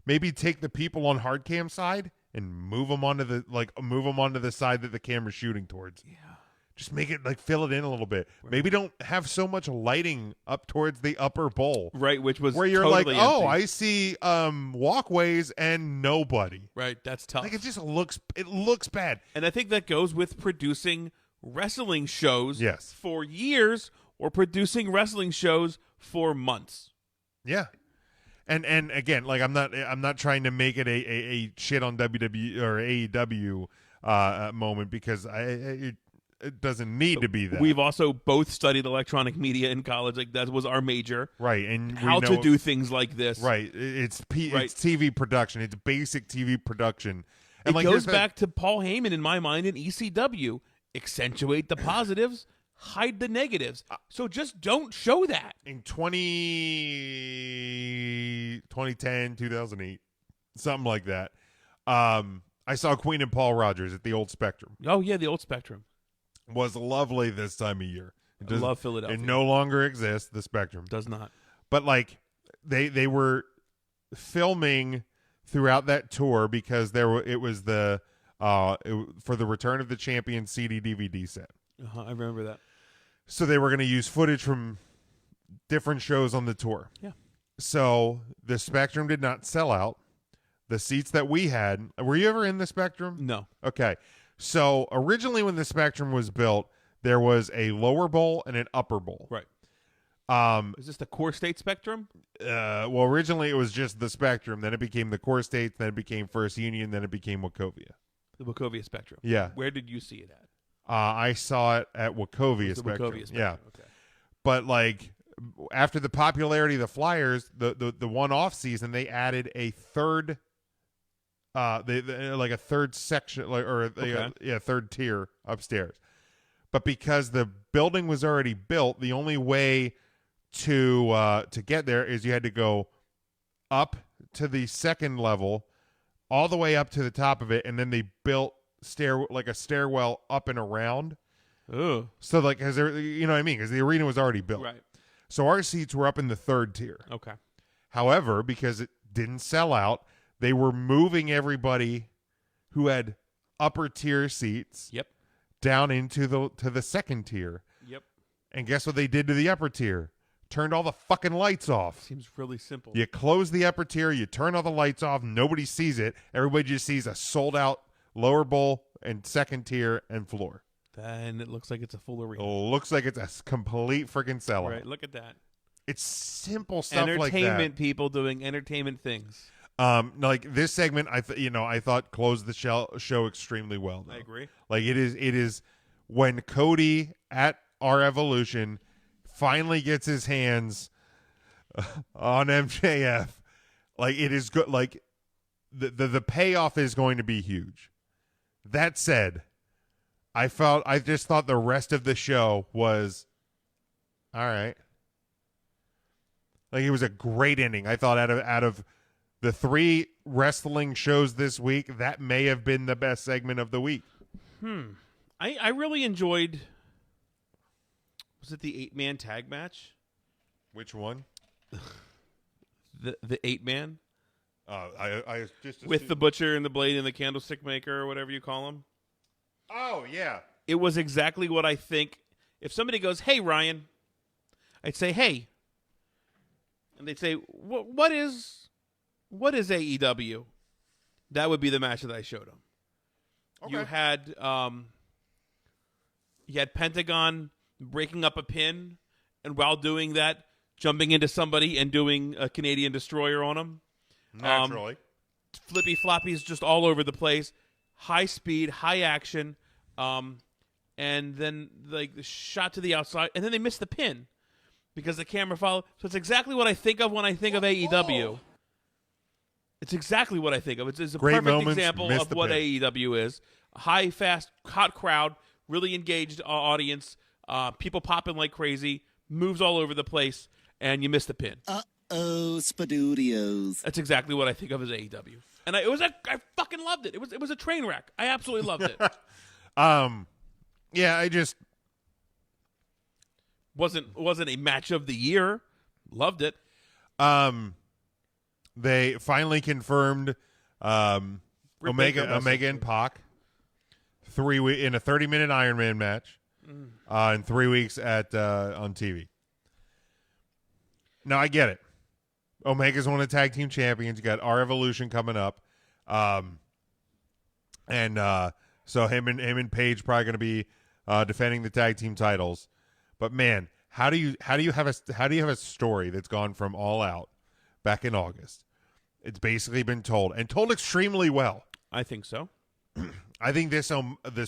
Maybe take the people on hard cam side and move them onto the side that the camera's shooting towards. Yeah. Just make it fill it in a little bit. Right. Maybe don't have so much lighting up towards the upper bowl. Right, which was where you're totally like, oh, empty. I see walkways and nobody. Right, that's tough. Like it just looks bad. And I think that goes with producing wrestling shows for years or producing wrestling shows for months. Yeah. And again, like I'm not trying to make it a shit on WWE or AEW moment, because it doesn't need to be that. We've also both studied electronic media in college. Like that was our major, right? And how to do things like this, right? It's TV production. It's basic TV production. And it goes back to Paul Heyman in my mind in ECW. Accentuate the positives, hide the negatives. So just don't show that. In 2010, 2008, something like that, I saw Queen and Paul Rogers at the Old Spectrum. Oh, yeah, the Old Spectrum. Was lovely this time of year. I love Philadelphia. It no longer exists, the Spectrum. Does not. But, like, they were filming throughout that tour because it was for the Return of the Champion CD DVD set. I remember that. So they were going to use footage from different shows on the tour. Yeah. So the Spectrum did not sell out. The seats that we had, were you ever in the Spectrum? No. Okay. So originally when the Spectrum was built, there was a lower bowl and an upper bowl. Right. Is this the Core State Spectrum? Well, originally it was just the Spectrum. Then it became the Core States. Then it became First Union. Then it became Wachovia. The Wachovia Spectrum. Yeah. Where did you see it at? I saw it at Wachovia Spectrum. Yeah. Okay. But like after the popularity of the Flyers, the one-off season, they added a third, like a third section, third tier upstairs. But because the building was already built, the only way to get there is you had to go up to the second level, all the way up to the top of it, and then they built a stairwell up and around. Ooh. So like, you know what I mean? Because the arena was already built. Right. So our seats were up in the 3rd tier. Okay. However, because it didn't sell out, they were moving everybody who had upper tier seats down into the 2nd tier. Yep. And guess what they did to the upper tier? Turned all the fucking lights off. Seems really simple. You close the upper tier, you turn all the lights off, nobody sees it. Everybody just sees a sold out lower bowl and 2nd tier and floor. Then it looks like it's a full arena. It looks like it's a complete freaking sellout. Right, look at that. It's simple stuff like that. Entertainment people doing entertainment things. Like this segment, I thought closed the show extremely well. Though. I agree. Like it is when Cody at our Evolution finally gets his hands on MJF. Like it is good. Like the payoff is going to be huge. That said, I just thought the rest of the show was all right. Like it was a great ending. I thought out of the 3 wrestling shows this week, that may have been the best segment of the week. I really enjoyed. Was it the 8-man tag match? Which one? The 8-man. I just with the Butcher and the Blade and the Candlestick Maker or whatever you call him. Oh yeah. It was exactly what I think. If somebody goes, "Hey Ryan," I'd say, "Hey," and they'd say, "What is AEW?" That would be the match that I showed them. Okay. You had Pentagon breaking up a pin, and while doing that, jumping into somebody and doing a Canadian Destroyer on him. Naturally. Flippy floppies just all over the place. High speed, high action. And then like the shot to the outside, and then they missed the pin because the camera followed. So it's exactly what I think of when I think of AEW. It's exactly what I think of. It's a Great perfect moments, example of what AEW is. A high, fast, hot crowd, really engaged audience, people popping like crazy, moves all over the place, and you miss the pin. Spadudios. That's exactly what I think of as AEW. And I fucking loved it. It was a train wreck. I absolutely loved it. Yeah, I just wasn't a match of the year. Loved it. They finally confirmed Omega and Pac in a 30-minute Iron Man match in 3 weeks on TV. Now I get it. Omega's one of the tag team champions. You got our Evolution coming up, so him and Paige probably going to be defending the tag team titles. But man, how do you have a story that's gone from All Out back in August? It's basically been told extremely well. I think so. I think this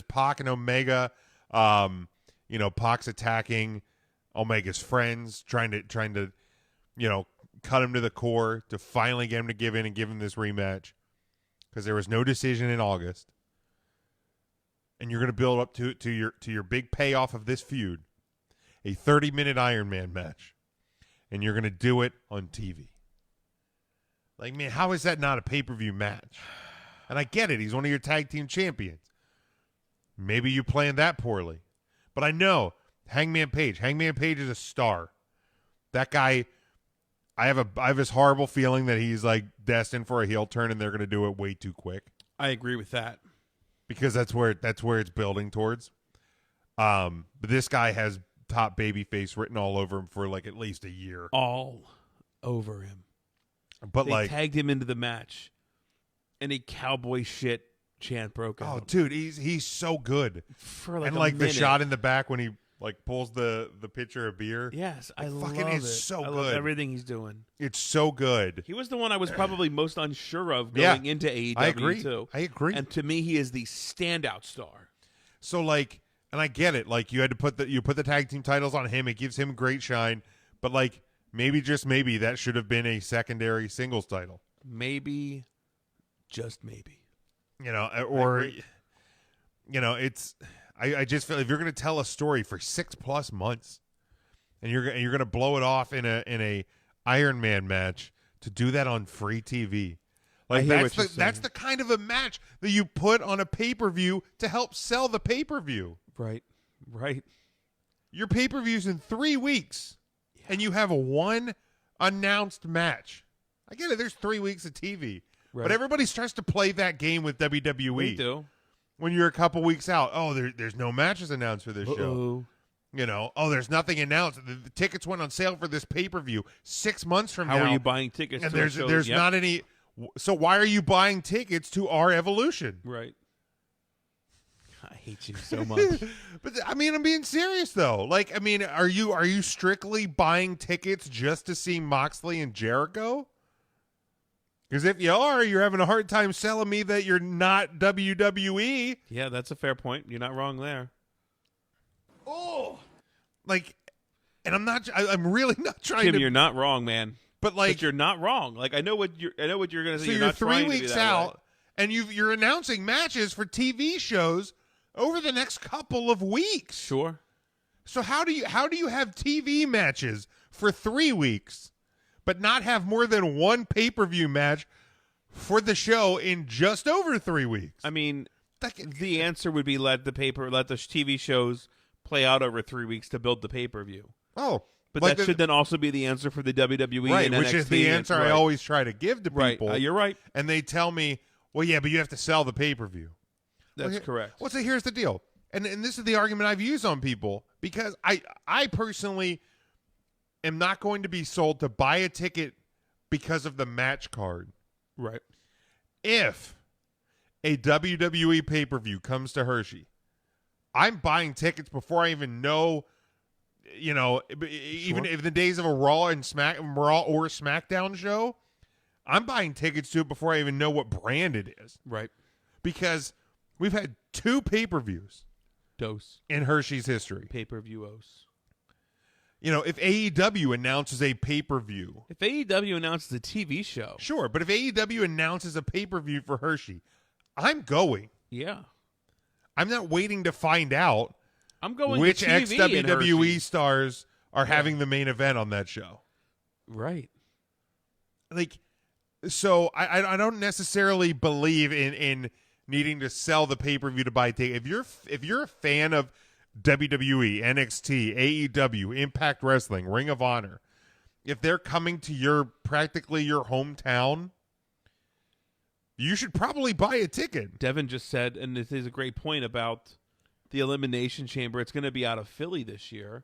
Pac and Omega, Pac's attacking Omega's friends, trying to cut him to the core to finally get him to give in and give him this rematch because there was no decision in August. And you're going to build up to your big payoff of this feud, a 30-minute Iron Man match, and you're going to do it on TV. Like, man, how is that not a pay-per-view match? And I get it. He's one of your tag team champions. Maybe you planned that poorly. But I know Hangman Page. Hangman Page is a star. That guy, I have this horrible feeling that he's like destined for a heel turn and they're going to do it way too quick. I agree with that. Because that's where it's building towards. But this guy has top babyface written all over him for like at least a year. All over him. But they tagged him into the match, and a cowboy shit chant broke out. Oh, dude, he's so good. For like and a like minute. the shot in the back when he like pulls the pitcher of beer. Yes, I love fucking it. is so I good. love everything he's doing. It's so good. He was the one I was probably most unsure of going into AEW. I agree. Too. I agree. And to me, he is the standout star. So like, and I get it. Like you had to put the tag team titles on him. It gives him great shine. But like maybe just maybe that should have been a secondary singles title. Maybe, just maybe. It's. I just feel if you're going to tell a story for 6+ months, and you're going to blow it off in a Iron Man match to do that on free TV, like that's the kind of a match that you put on a pay-per-view to help sell the pay-per-view. Right. Your pay-per-view's in 3 weeks. Yeah. and you have one announced match. I get it. There's 3 weeks of TV, but everybody starts to play that game with WWE. We do. When you're a couple weeks out, there's no matches announced for this show. You know, there's nothing announced. The tickets went on sale for this pay-per-view 6 months from now. How are you buying tickets? And to there's not any. So why are you buying tickets to our Evolution? Right. I hate you so much. But I mean, I'm being serious though. Like, I mean, are you strictly buying tickets just to see Moxley and Jericho? Because if you are, you're having a hard time selling me that you're not WWE. Yeah, that's a fair point. You're not wrong there. Oh, like, and I'm really not trying Kim, to. you're not wrong, man. But like, you're not wrong. Like, I know what you're going to say. So you're you're not 3 trying weeks to be that out, way. and you're announcing matches for TV shows over the next couple of weeks. Sure. So how do you have TV matches for 3 weeks, but not have more than one pay-per-view match for the show in just over 3 weeks? I mean, the answer would be let the TV shows play out over 3 weeks to build the pay-per-view. Oh, but that should then also be the answer for the WWE, right? And which NXT is the answer I always try to give to people. You're right, and they tell me, "Well, yeah, but you have to sell the pay-per-view." That's correct. Well, so here's the deal, and this is the argument I've used on people, because I personally am not going to be sold to buy a ticket because of the match card. Right. If a WWE pay-per-view comes to Hershey, I'm buying tickets before I even know, you know, even if the days of a Raw or SmackDown show, I'm buying tickets to it before I even know what brand it is. Right. Because we've had 2 pay-per-views in Hershey's history. Pay-per-view-os. You know, if AEW announces a pay-per-view. If AEW announces a TV show. Sure, but if AEW announces a pay-per-view for Hershey, I'm going. Yeah. I'm not waiting to find out I'm going which to TV ex-WWE stars are having the main event on that show. Right. Like, so I don't necessarily believe in needing to sell the pay-per-view to buy tickets. If you're a fan of WWE, NXT, AEW, Impact Wrestling, Ring of Honor, if they're coming to practically your hometown, you should probably buy a ticket. Devin just said, and this is a great point about the Elimination Chamber. It's going to be out of Philly this year.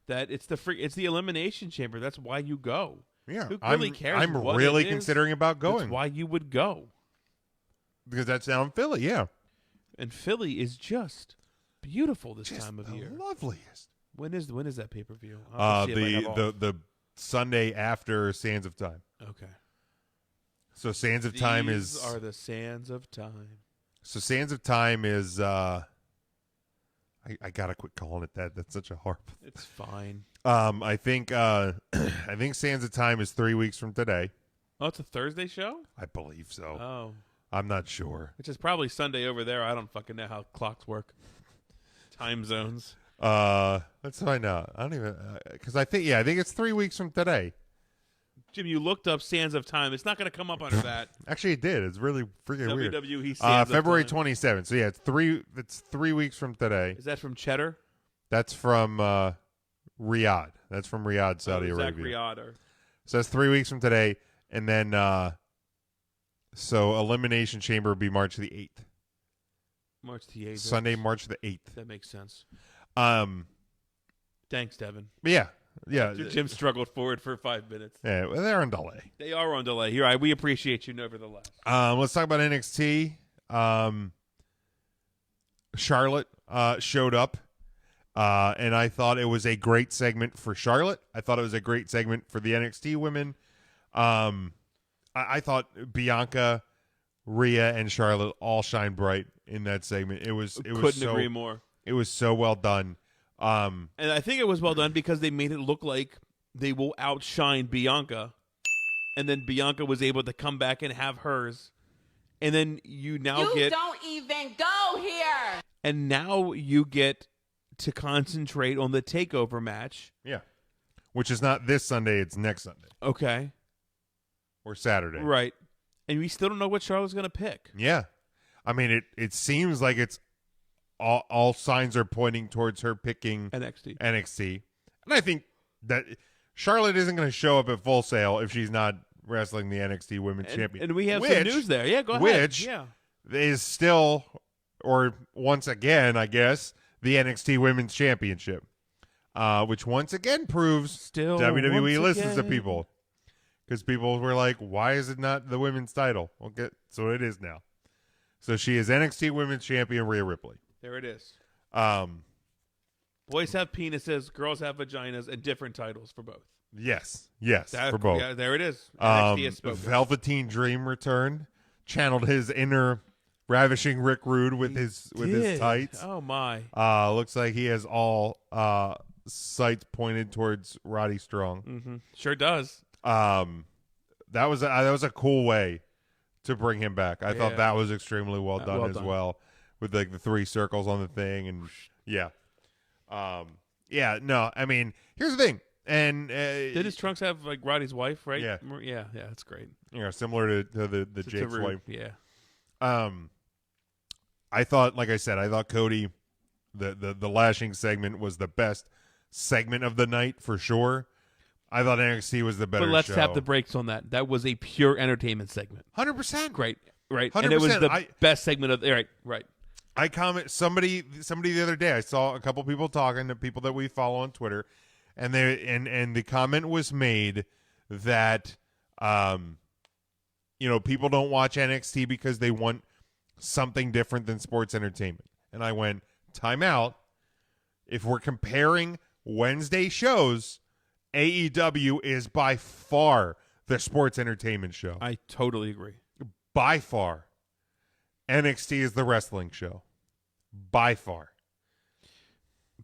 That it's the Elimination Chamber. That's why you go. Yeah, who really cares? I'm what really it is? considering about going. That's why you would go. Because that's down in Philly, yeah. And Philly is just beautiful this time of year. Loveliest. When is that pay-per-view? The Sunday after Sands of Time. Okay. So Sands of Time These are the Sands of Time. So Sands of Time is I gotta quit calling it that. That's such a harp. It's fine. I think Sands of Time is 3 weeks from today. Oh, it's a Thursday show? I believe so. Oh. I'm not sure. Which is probably Sunday over there. I don't fucking know how clocks work. Time zones. Let's find out. I don't even because I think it's 3 weeks from today. Jim, you looked up Sands of Time. It's not going to come up under that. Actually, it did. It's really freaking weird. WWE Sands February of Time. 27th. So yeah, it's 3 weeks from today. Is that from Cheddar? That's from Riyadh. That's from Riyadh, Saudi Zach Arabia. Riyadh. So that's 3 weeks from today, and then so Elimination Chamber would be March the 8th. March the 8th. Sunday, March the 8th. That makes sense. Thanks, Devin. Yeah. Jim struggled forward for 5 minutes. Yeah, well, they're on delay. They are on delay. You're right. We appreciate you nevertheless. Let's talk about NXT. Charlotte showed up, and I thought it was a great segment for Charlotte. I thought it was a great segment for the NXT women. I thought Bianca, Rhea, and Charlotte all shined bright in that segment. Couldn't agree more. It was so well done. And I think it was well done because they made it look like they will outshine Bianca, and then Bianca was able to come back and have hers, and then you don't even go here. And now you get to concentrate on the takeover match. Yeah, which is not this Sunday; it's next Sunday. Okay, or Saturday, right? And we still don't know what Charlotte's going to pick. Yeah, I mean it seems like it's. All signs are pointing towards her picking NXT. And I think that Charlotte isn't going to show up at Full Sail if she's not wrestling the NXT Women's Champion. And we have some news there. Yeah, go ahead. Which yeah. is still, or once again, I guess, the NXT Women's Championship, which once again proves still WWE listens to people. Because people were like, why is it not the women's title? Okay, so it is now. So she is NXT Women's Champion Rhea Ripley. There it is. Boys have penises, girls have vaginas, and different titles for both. Yes, for both. Yeah, there it is. NXT has spoken. Velveteen Dream returned, channeled his inner ravishing Rick Rude with his tights. Oh my! Looks like he has all sights pointed towards Roddy Strong. Mm-hmm. Sure does. That was a cool way to bring him back. I thought that was extremely well done as well, with like the 3 circles on the thing, and no, I mean, here's the thing, and did his trunks have like Roddy's wife, right? Yeah, that's great. Similar to the Jake's wife. Yeah. I thought, like I said, Cody, the lashing segment was the best segment of the night for sure. I thought NXT was the better show. But let's tap the brakes on that. That was a pure entertainment segment. 100%. Great. Right. 100%. And it was the best segment of right. I comment somebody the other day. I saw a couple people talking to people that we follow on Twitter, and the comment was made that people don't watch NXT because they want something different than sports entertainment. And I went, time out. If we're comparing Wednesday shows, AEW is by far the sports entertainment show. I totally agree. By far. NXT is the wrestling show. By far.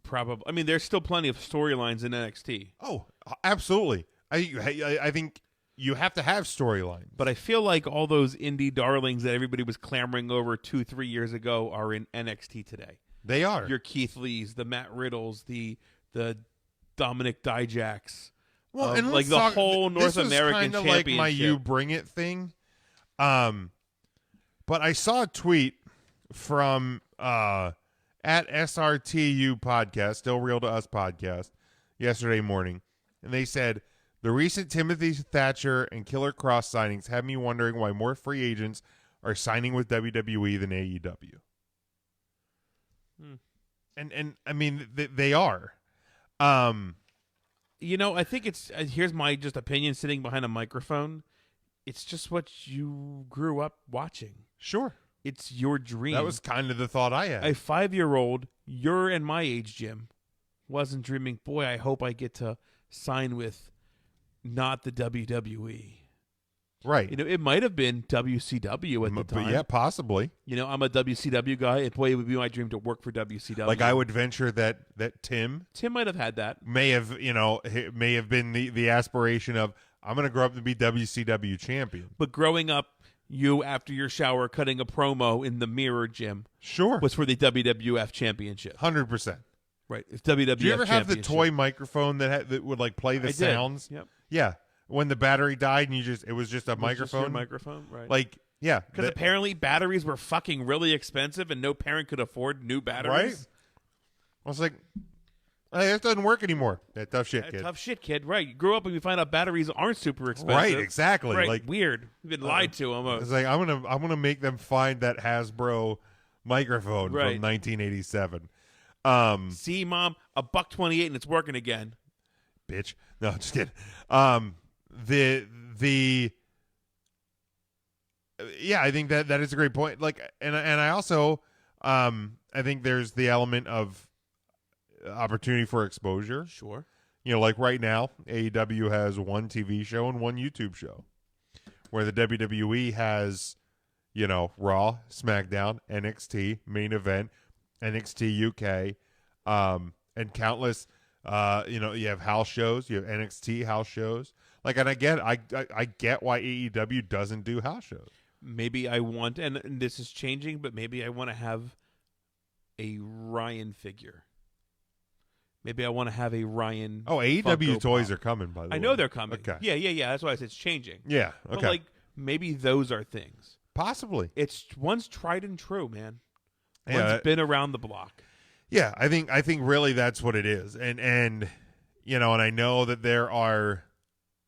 Probably. I mean, there's still plenty of storylines in NXT. Oh, absolutely. I think you have to have storylines. But I feel like all those indie darlings that everybody was clamoring over 2-3 years ago are in NXT today. They are. Your Keith Lees, the Matt Riddles, the Dominic Dijaks. Well, and like the whole North American Championship. This was kind of like my You Bring It thing. But I saw a tweet from at SRTU podcast, Still Real to Us podcast, yesterday morning, and they said, the recent Timothy Thatcher and Killer Cross signings have me wondering why more free agents are signing with WWE than AEW. And I mean, they are. I think it's here's my just opinion sitting behind a microphone. It's just what you grew up watching. Sure. It's your dream. That was kind of the thought I had. A 5-year-old, you're in my age, Jim, wasn't dreaming, boy, I hope I get to sign with not the WWE. Right. It might have been WCW at the time. Yeah, possibly. I'm a WCW guy. And boy, it would be my dream to work for WCW. Like I would venture that Tim might have had that. May have been the aspiration of, I'm going to grow up to be WCW champion. But growing up, you, after your shower, cutting a promo in the mirror, Jim, sure, was for the WWF Championship. 100%. Right. It's WWF Championship. Do you ever have the toy microphone that would like play the sounds? Yep. Yeah. When the battery died and it was just a microphone. Just your microphone, right? Like, yeah. Because apparently batteries were fucking really expensive and no parent could afford new batteries. Right. I was like, hey, that doesn't work anymore. Yeah, tough shit, kid. Tough shit, kid. Right. You grew up and you find out batteries aren't super expensive. Right, exactly. Right. Like, weird. You've been lied to almost. It's like, I'm gonna make them find that Hasbro microphone right. from 1987. See, Mom, $128 and it's working again. Bitch. No, just kidding. I think that is a great point. Like, and I also, I think there's the element of opportunity for exposure. Sure. Like right now, AEW has one TV show and one YouTube show, where the WWE has, Raw, SmackDown, NXT, Main Event, NXT UK, and countless. You have house shows, you have NXT house shows. Like, and I get why AEW doesn't do house shows. Maybe I want, and this is changing, but maybe I want to have a Ryan figure. Maybe I want to have a Ryan. Oh, AEW toys are coming, by the way. I know they're coming. Okay. Yeah. That's why I said it's changing. Yeah. Okay. But maybe those are things. Possibly. It's one's tried and true, man. Yeah, one's been around the block. Yeah, I think really that's what it is. And and I know that there are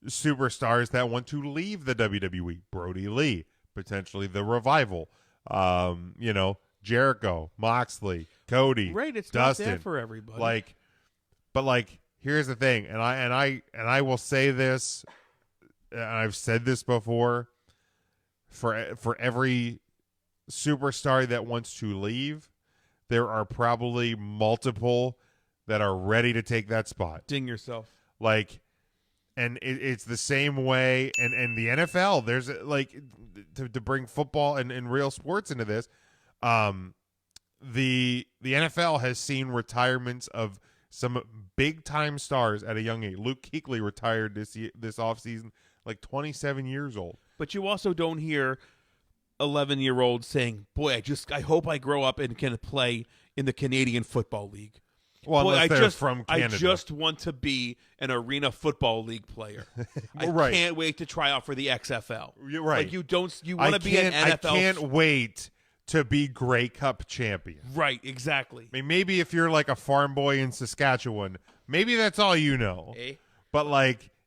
superstars that want to leave the WWE. Brody Lee, potentially the Revival. Jericho, Moxley, Cody, right? It's Dustin. Not there for everybody. But here's the thing, and I will say this, and I've said this before. For every superstar that wants to leave, there are probably multiple that are ready to take that spot. Ding yourself. And it's the same way, and the NFL, there's to bring football and real sports into this, the NFL has seen retirements of some big-time stars at a young age. Luke Kuechly retired this offseason, 27 years old. But you also don't hear 11-year-olds saying, boy, I hope I grow up and can play in the Canadian Football League. Well, boy, unless they're from Canada. I just want to be an Arena Football League player. Right. I can't wait to try out for the XFL. You're right. You want to be an NFL. I can't wait to be Grey Cup champion. Right, exactly. I mean, maybe if you're a farm boy in Saskatchewan, maybe that's all you know. Eh? But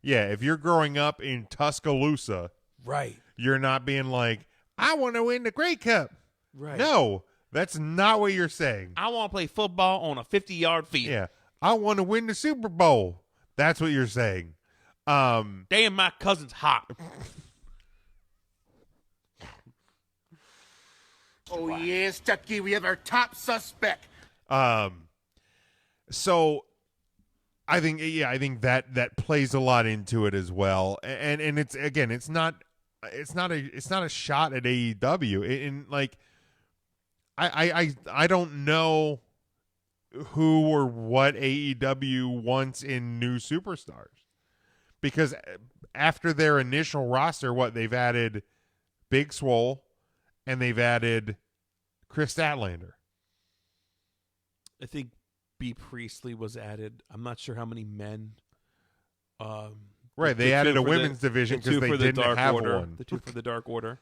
if you're growing up in Tuscaloosa, right, you're not being I want to win the Grey Cup. Right. No, that's not what you're saying. I want to play football on a 50-yard field. Yeah. I want to win the Super Bowl. That's what you're saying. Damn, my cousin's hot. Oh, yes, Chucky, we have our top suspect. So I think that plays a lot into it as well. And it's not a shot at AEW. I don't know who or what AEW wants in new superstars, because after their initial roster, they've added Big Swole and they've added Chris Statlander. I think B. Priestley was added. I'm not sure how many men. Right, they added a women's division because they didn't have one. The two for the Dark Order.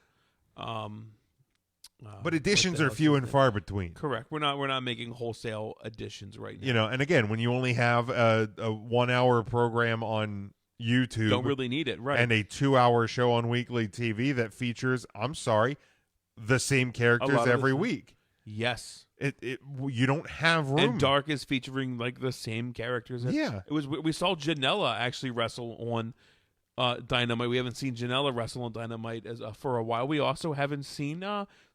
But additions are few and far between. Correct. We're not making wholesale additions right now. And again, when you only have a 1 hour program on YouTube, don't really need it, right? And a 2 hour show on weekly TV that features, the same characters every week. Yes. You don't have room. And Dark is featuring the same characters. We saw Janela actually wrestle on Dynamite. We haven't seen Janela wrestle on Dynamite for a while. We also haven't seen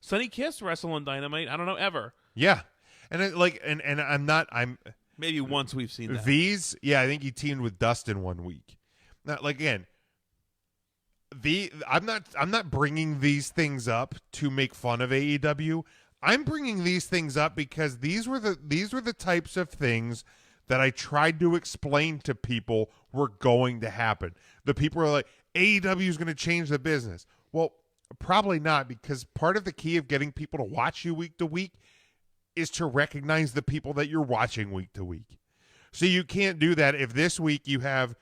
Sonny Kiss wrestle on Dynamite. I don't know, ever. Yeah, and I'm maybe once we've seen that. V's. Yeah, I think he teamed with Dustin one week. Now, again, I'm not bringing these things up to make fun of AEW. I'm bringing these things up because these were the types of things that I tried to explain to people were going to happen. The people are like, AEW is going to change the business. Well, probably not, because part of the key of getting people to watch you week to week is to recognize the people that you're watching week to week. So you can't do that if this week you have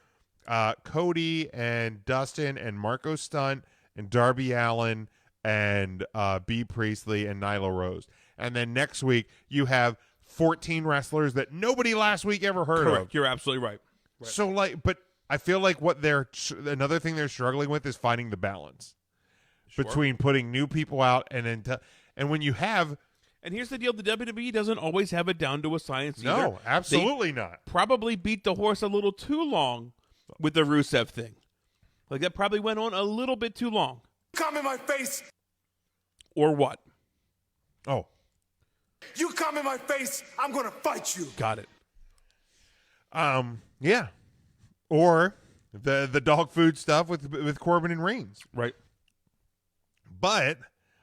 Cody and Dustin and Marco Stunt and Darby Allin and B. Priestley and Nyla Rose. And then next week you have 14 wrestlers that nobody last week ever heard of. You're absolutely right. So but I feel like another thing they're struggling with is finding the balance between putting new people out and when you have. And here's the deal: the WWE doesn't always have it down to a science. No, either. absolutely not. Probably beat the horse a little too long with the Rusev thing. That probably went on a little bit too long. Come in my face. Or what? Oh. You come in my face, I'm going to fight you. Got it. Yeah. Or the dog food stuff with Corbin and Reigns. Right. But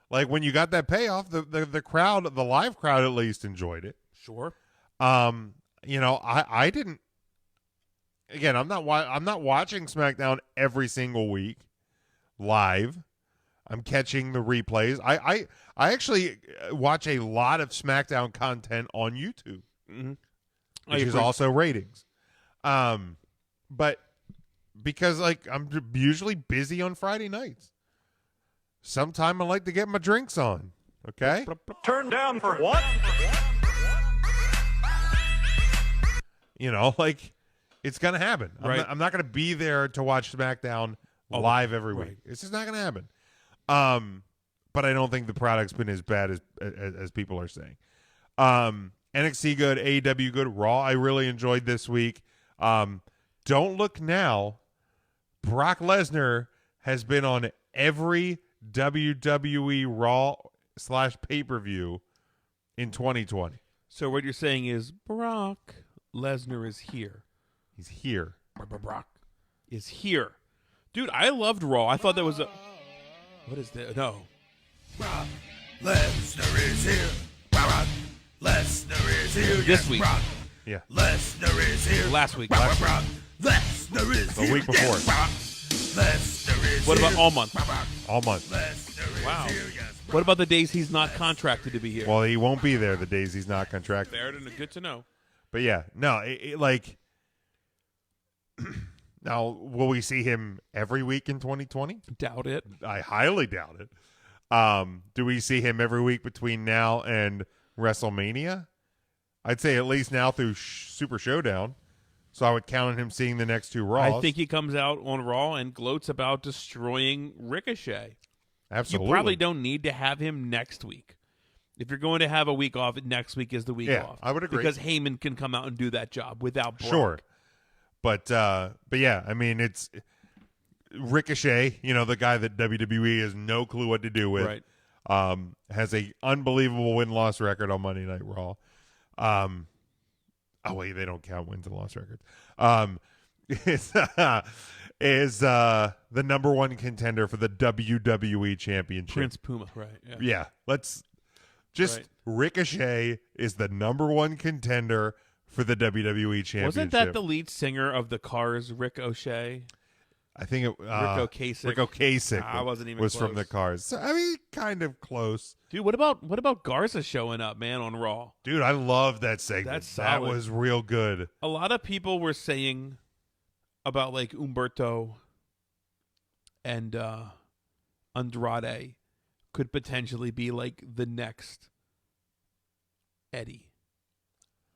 when you got that payoff, the crowd, the live crowd at least enjoyed it. Sure. I didn't. Again, I'm not watching SmackDown every single week live. I'm catching the replays. I actually watch a lot of SmackDown content on YouTube, which is also ratings. But because I'm usually busy on Friday nights. Sometime I like to get my drinks on. Okay. Turn down for what? It's going to happen. Right. I'm not going to be there to watch SmackDown live every week. It's just not going to happen. But I don't think the product's been as bad as people are saying. NXT good, AEW good, Raw I really enjoyed this week. Don't look now. Brock Lesnar has been on every WWE Raw / pay-per-view in 2020. So what you're saying is Brock Lesnar is here. He's here. Brock is here. Dude, I loved Raw. I thought that was a... What is that? No. Brock Lesnar is here. Brock Lesnar is here. This week. Brock Yeah. Lesnar is here. Last week. Brock Lesnar is here. The week before. Brock Lesnar is What here. about all month? All month. Lesnar is Wow. here. Yes. What about the days he's not contracted to be here? Well, he won't be there the days he's not contracted. Fair and good to know. But yeah, no, like now will we see him every week in 2020? Doubt it. I highly doubt it. Do we see him every week between now and WrestleMania? I'd say at least now through Super Showdown. So I would count on him seeing the next two Raws. I think he comes out on Raw and gloats about destroying Ricochet. Absolutely. You probably don't need to have him next week. If you're going to have a week off, next week is the week off. I would agree. Because Heyman can come out and do that job without Brock. Sure. But yeah, I mean, it's Ricochet, the guy that WWE has no clue what to do with. Right. Has a unbelievable win-loss record on Monday Night Raw. Oh wait, they don't count wins and loss records. Is the number one contender for the WWE Championship. Prince Puma, right? Yeah. Let's just Ricochet is the number one contender for the WWE Championship. Wasn't that the lead singer of the Cars, Rick O'Shea? I think it Rick Ocasek. Rick Ocasek I wasn't even was close. from the Cars. So, I mean, kind of close. Dude, what about Garza showing up, man, on Raw? Dude, I love that segment. That's that solid. was real good. A lot of people were saying about like Humberto and Andrade could potentially be like the next Eddie.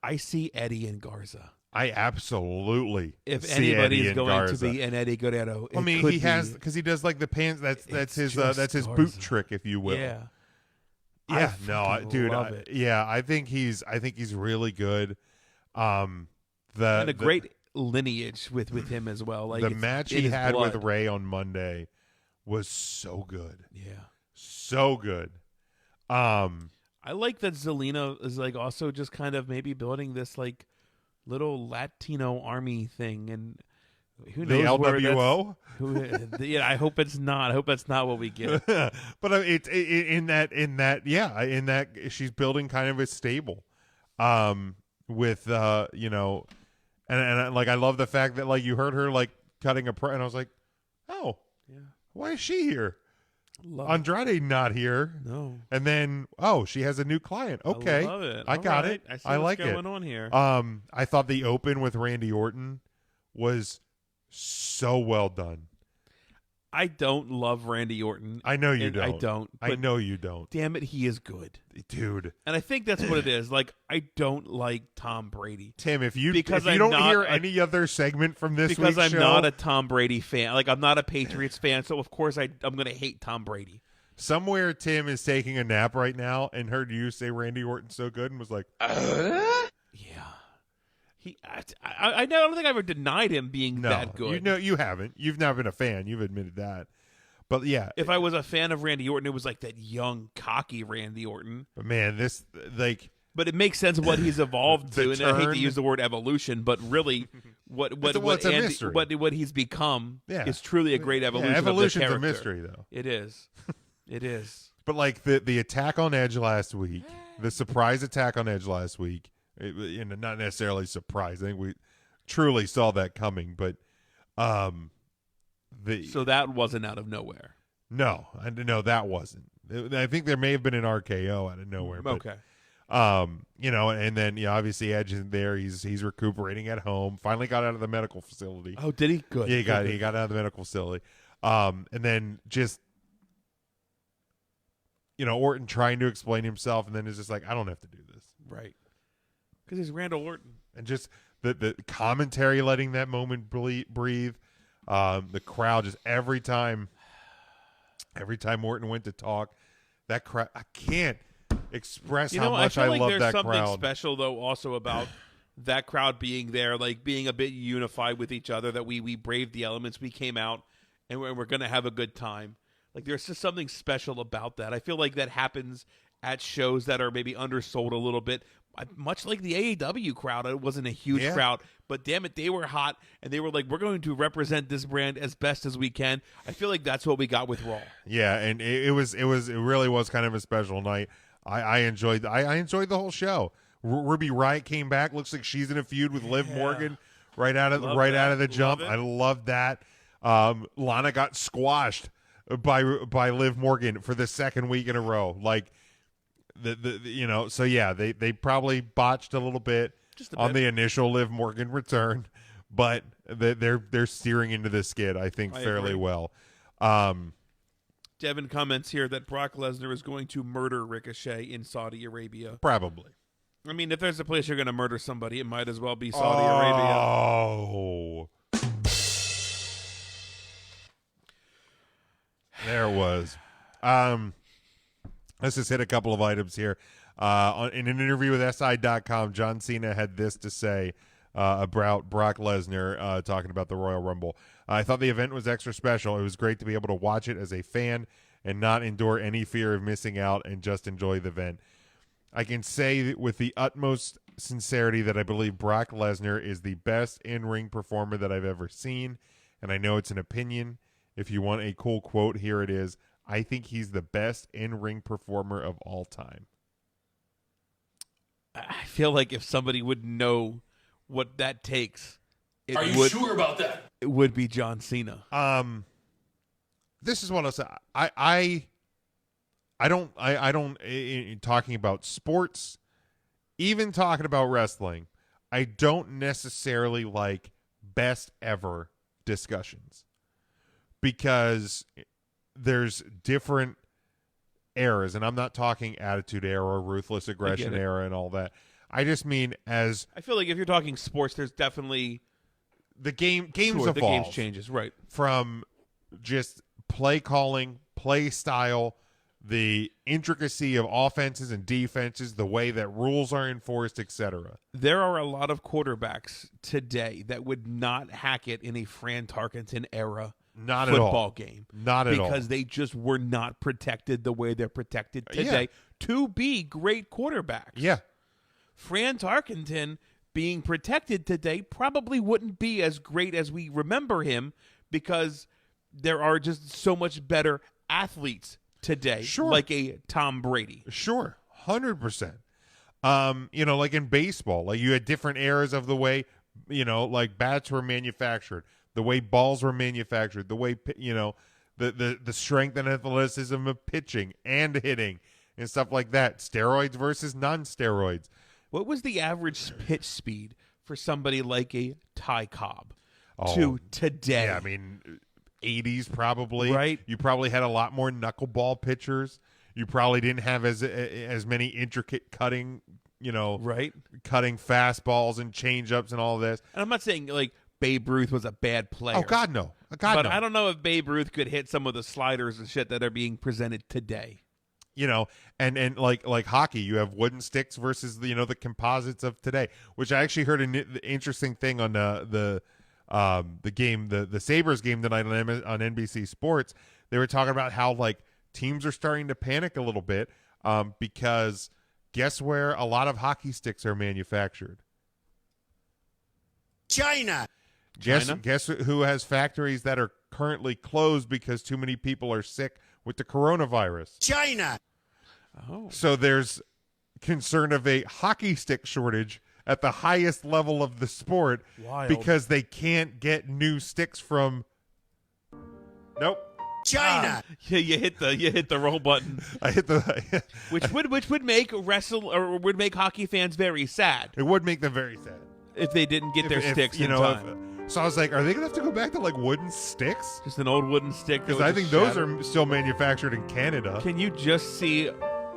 I see Eddie and Garza. I absolutely If see anybody Eddie is and going Garza. to be an Eddie Guerrero, I mean, he has because he does like the pants. That's his just boot Garza. trick, if you will. Yeah. Yeah, fucking love it. Yeah, I think he's really good. And a great lineage with him as well. Like the it's match in he his had blood. with Ray on Monday was so good. Yeah. So good. I like that Zelina is like also just kind of maybe building this like little Latino army thing, and who knows the where LWO. Yeah, I hope it's not. I hope that's not what we get. But it's in that she's building kind of a stable, with and like I love the fact that like you heard her like cutting a and I was like, oh Yeah. why is she here? Love Andrade not here. No. And then she has a new client. Okay, I love it. I All got right. it. I see I what's like going it. on here. I thought the open with Randy Orton was so well done. I don't love Randy Orton. I know you and don't. I don't. I but know you don't, damn it, he is good. dude. And I think that's what it is. Like, I don't like Tom Brady. Tim, if you Because I'm don't not hear a- any other segment from this Because week's I'm show, not a Tom Brady fan. Like, I'm not a Patriots fan, so of course I'm going to hate Tom Brady. somewhere Tim is taking a nap right now and heard you say Randy Orton's so good and was like, Yeah. I don't think I ever denied him being no, that good. you haven't. You've never been a fan. You've admitted that. But yeah, If I was a fan of Randy Orton, it was like that young, cocky Randy Orton. but man, this like But it makes sense what he's evolved The to, and I hate to turn- use the word evolution, but really, what it's a Andy, mystery. what he's become Yeah. is truly a great evolution. evolution's of the a character. mystery though. It is. It is. But like the attack on Edge last week, the surprise attack on Edge last week, not necessarily surprise. I think we truly saw that coming, but So that wasn't out of nowhere. no, that wasn't. I think there may have been an RKO out of nowhere. But, Okay. and then obviously Edge isn't there. He's recuperating at home. Finally got out of the medical facility. Oh, did he? Good. Yeah, he Good. got out of the medical facility. And then just Orton trying to explain himself, and then is just like, I don't have to do this. Right. Because he's Randall Orton. And just the commentary letting that moment breathe. The crowd just every time Orton went to talk, that crowd, I can't express how much I love that crowd. There's something special though also about that crowd being there, like being a bit unified with each other, that we braved the elements, we came out and we're going to have a good time. Like there's just something special about that. I feel like that happens at shows that are maybe undersold a little bit, much like the AEW crowd. It wasn't a huge crowd, but damn it, they were hot, and they were like, we're going to represent this brand as best as we can. I feel like that's what we got with Raw. Yeah, and it really was kind of a special night. I enjoyed the whole show. Ruby Riott came back. Looks like she's in a feud with Liv Morgan right out of the jump. I love that. Lana got squashed by Liv Morgan for the second week in a row. Like so yeah, they probably botched a little bit on the initial Liv Morgan return, but they're steering into the skid, I think, fairly well. Devin comments here that Brock Lesnar is going to murder Ricochet in Saudi Arabia. Probably. I mean, if there's a place you're going to murder somebody, it might as well be Saudi Arabia. Oh. There it was. Let's just hit a couple of items here. In an interview with SI.com, John Cena had this to say about Brock Lesnar talking about the Royal Rumble. I thought the event was extra special. It was great to be able to watch it as a fan and not endure any fear of missing out and just enjoy the event. I can say with the utmost sincerity that I believe Brock Lesnar is the best in-ring performer that I've ever seen, and I know it's an opinion. If you want a cool quote, here it is. I think he's the best in-ring performer of all time. I feel like if somebody would know what that takes, Are you sure about that? It would be John Cena. This is what I'll say. I don't talking about sports, even talking about wrestling, I don't necessarily like best ever discussions because there's different eras, and I'm not talking Attitude Era, Ruthless Aggression Era, and all that. I just mean I feel like if you're talking sports, there's definitely the games evolve. The games changes, right? From just play calling, play style, the intricacy of offenses and defenses, the way that rules are enforced, etc. There are a lot of quarterbacks today that would not hack it in a Fran Tarkenton era football game. Not at all. Because they just were not protected the way they're protected today to be great quarterbacks. Yeah. Fran Tarkenton being protected today probably wouldn't be as great as we remember him because there are just so much better athletes today, like a Tom Brady. Sure, 100%. Like in baseball, like you had different eras of the way, like bats were manufactured, the way balls were manufactured, the way, the strength and athleticism of pitching and hitting and stuff like that. Steroids versus non-steroids. What was the average pitch speed for somebody like a Ty Cobb to today? Yeah, I mean, 80s probably. Right. You probably had a lot more knuckleball pitchers. You probably didn't have as many intricate cutting, cutting fastballs and changeups and all this. And I'm not saying like Babe Ruth was a bad player. Oh God, no. But I don't know if Babe Ruth could hit some of the sliders and shit that are being presented today. And like hockey, you have wooden sticks versus the composites of today. Which I actually heard an interesting thing on the game, the Sabres game tonight on NBC Sports. They were talking about how like teams are starting to panic a little bit because guess where a lot of hockey sticks are manufactured? China. Guess who has factories that are currently closed because too many people are sick with the coronavirus? China. Oh. So there's concern of a hockey stick shortage at the highest level of the sport. Wild. Because they can't get new sticks from China. Yeah, you hit the roll button. I hit the which would make would make hockey fans very sad. It would make them very sad if they didn't get their sticks in time. So I was like, are they gonna have to go back to like wooden sticks? Just an old wooden stick? Because I think those are still manufactured in Canada. Can you just see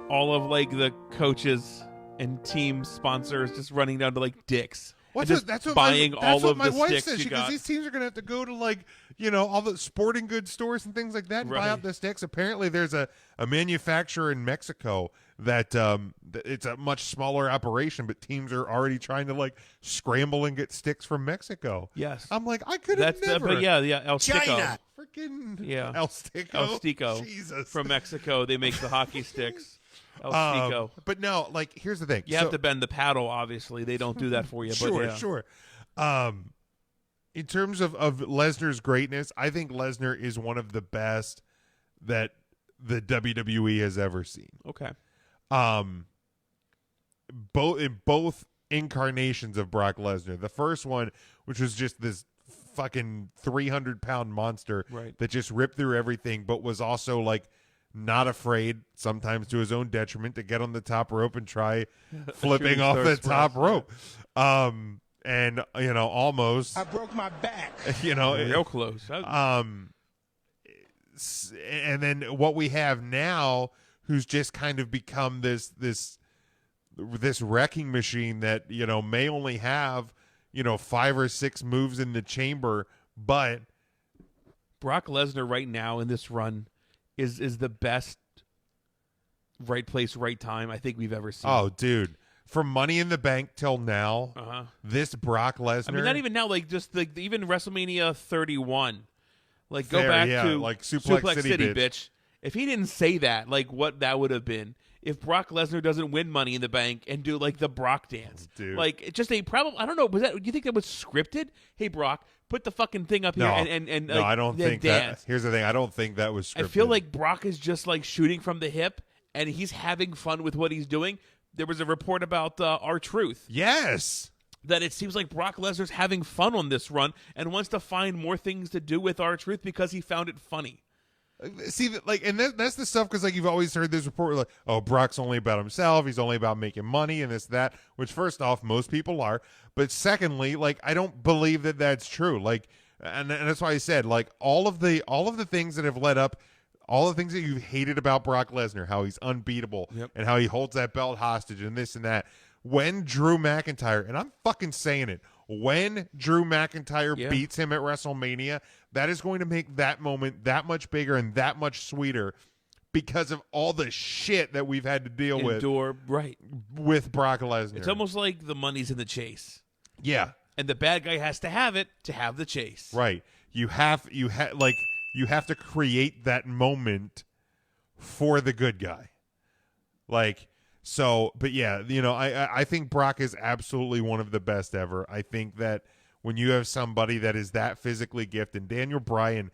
all of like the coaches and team sponsors just running down to like Dick's That's what buying all of my the wife sticks says. you Because got. these teams are going to have to go to all the sporting goods stores and things like that and buy out the sticks. Apparently, there's a manufacturer in Mexico that it's a much smaller operation, but teams are already trying to scramble and get sticks from Mexico. Yes, I'm like, I could have never. But yeah, El Stico. China, freaking El Stico. El Stico, Jesus, from Mexico. They make the hockey sticks. El Stico. But no, here's the thing. You have to bend the paddle. Obviously, they don't do that for you. Sure, but yeah. sure. In terms of Lesnar's greatness, I think Lesnar is one of the best that the WWE has ever seen. Okay. Both incarnations of Brock Lesnar. The first one, which was just this fucking 300-pound monster that just ripped through everything, but was also not afraid, sometimes to his own detriment, to get on the top rope and try flipping off the top rope. And almost I broke my back. Real close. And then what we have now, who's just kind of become this wrecking machine that may only have 5 or 6 moves in the chamber, but Brock Lesnar right now in this run is the best right place, right time I think we've ever seen. Oh, dude. From Money in the Bank till now, this Brock Lesnar. I mean, not even now, even WrestleMania 31. Go back to Suplex City, bitch. If he didn't say that, what that would have been. If Brock Lesnar doesn't win Money in the Bank and do the Brock dance. Dude. Just a problem. I don't know. Do you think that was scripted? Hey, Brock, put the fucking thing up here and no, I don't think dance. that. Here's the thing. I don't think that was scripted. I feel like Brock is just shooting from the hip and he's having fun with what he's doing. There was a report about R-Truth. Yes. That it seems like Brock Lesnar's having fun on this run and wants to find more things to do with R-Truth because he found it funny. See, and that's the stuff, because you've always heard this report, Brock's only about himself, he's only about making money and this, that, which first off, most people are. But secondly, I don't believe that that's true. And that's why I said, all of the things that have led up, all the things that you've hated about Brock Lesnar, how he's unbeatable and how he holds that belt hostage and this and that. When Drew McIntyre, and I'm fucking saying it, when Drew McIntyre beats him at WrestleMania, that is going to make that moment that much bigger and that much sweeter because of all the shit that we've had to deal with with Brock Lesnar. It's almost like the money's in the chase. Yeah. And the bad guy has to have it to have the chase. Right. You have to create that moment for the good guy. But yeah, I think Brock is absolutely one of the best ever. I think that when you have somebody that is that physically gifted, Daniel Bryan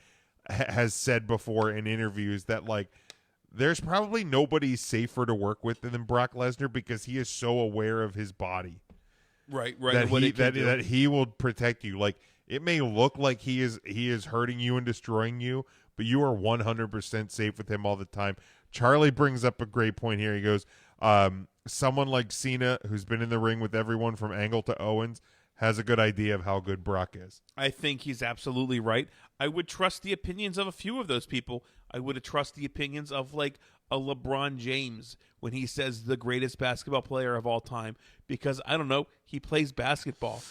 has said before in interviews that there's probably nobody safer to work with than Brock Lesnar because he is so aware of his body. Right. That he will protect you. It may look like he is hurting you and destroying you, but you are 100% safe with him all the time. Charlie brings up a great point here. He goes, someone like Cena, who's been in the ring with everyone from Angle to Owens, has a good idea of how good Brock is. I think he's absolutely right. I would trust the opinions of a few of those people. I would trust the opinions of a LeBron James when he says the greatest basketball player of all time, because I don't know, he plays basketball.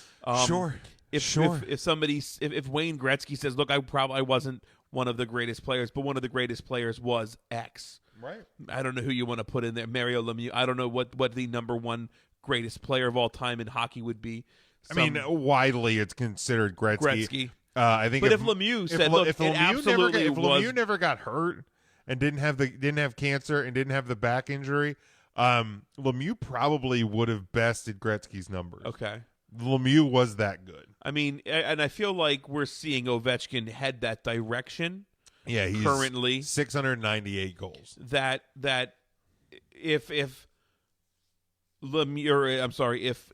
Sure. If Wayne Gretzky says, look, I wasn't one of the greatest players, but one of the greatest players was X. Right. I don't know who you want to put in there. Mario Lemieux. I don't know what the number one greatest player of all time in hockey would be. Widely it's considered Gretzky. I think. But if Lemieux said, "Look, if Lemieux never got hurt and didn't have cancer and didn't have the back injury, Lemieux probably would have bested Gretzky's numbers." Okay. Lemieux was that good. I mean, and I feel like we're seeing Ovechkin head that direction. Yeah, he's currently 698 goals. That if Lemieux, I'm sorry, if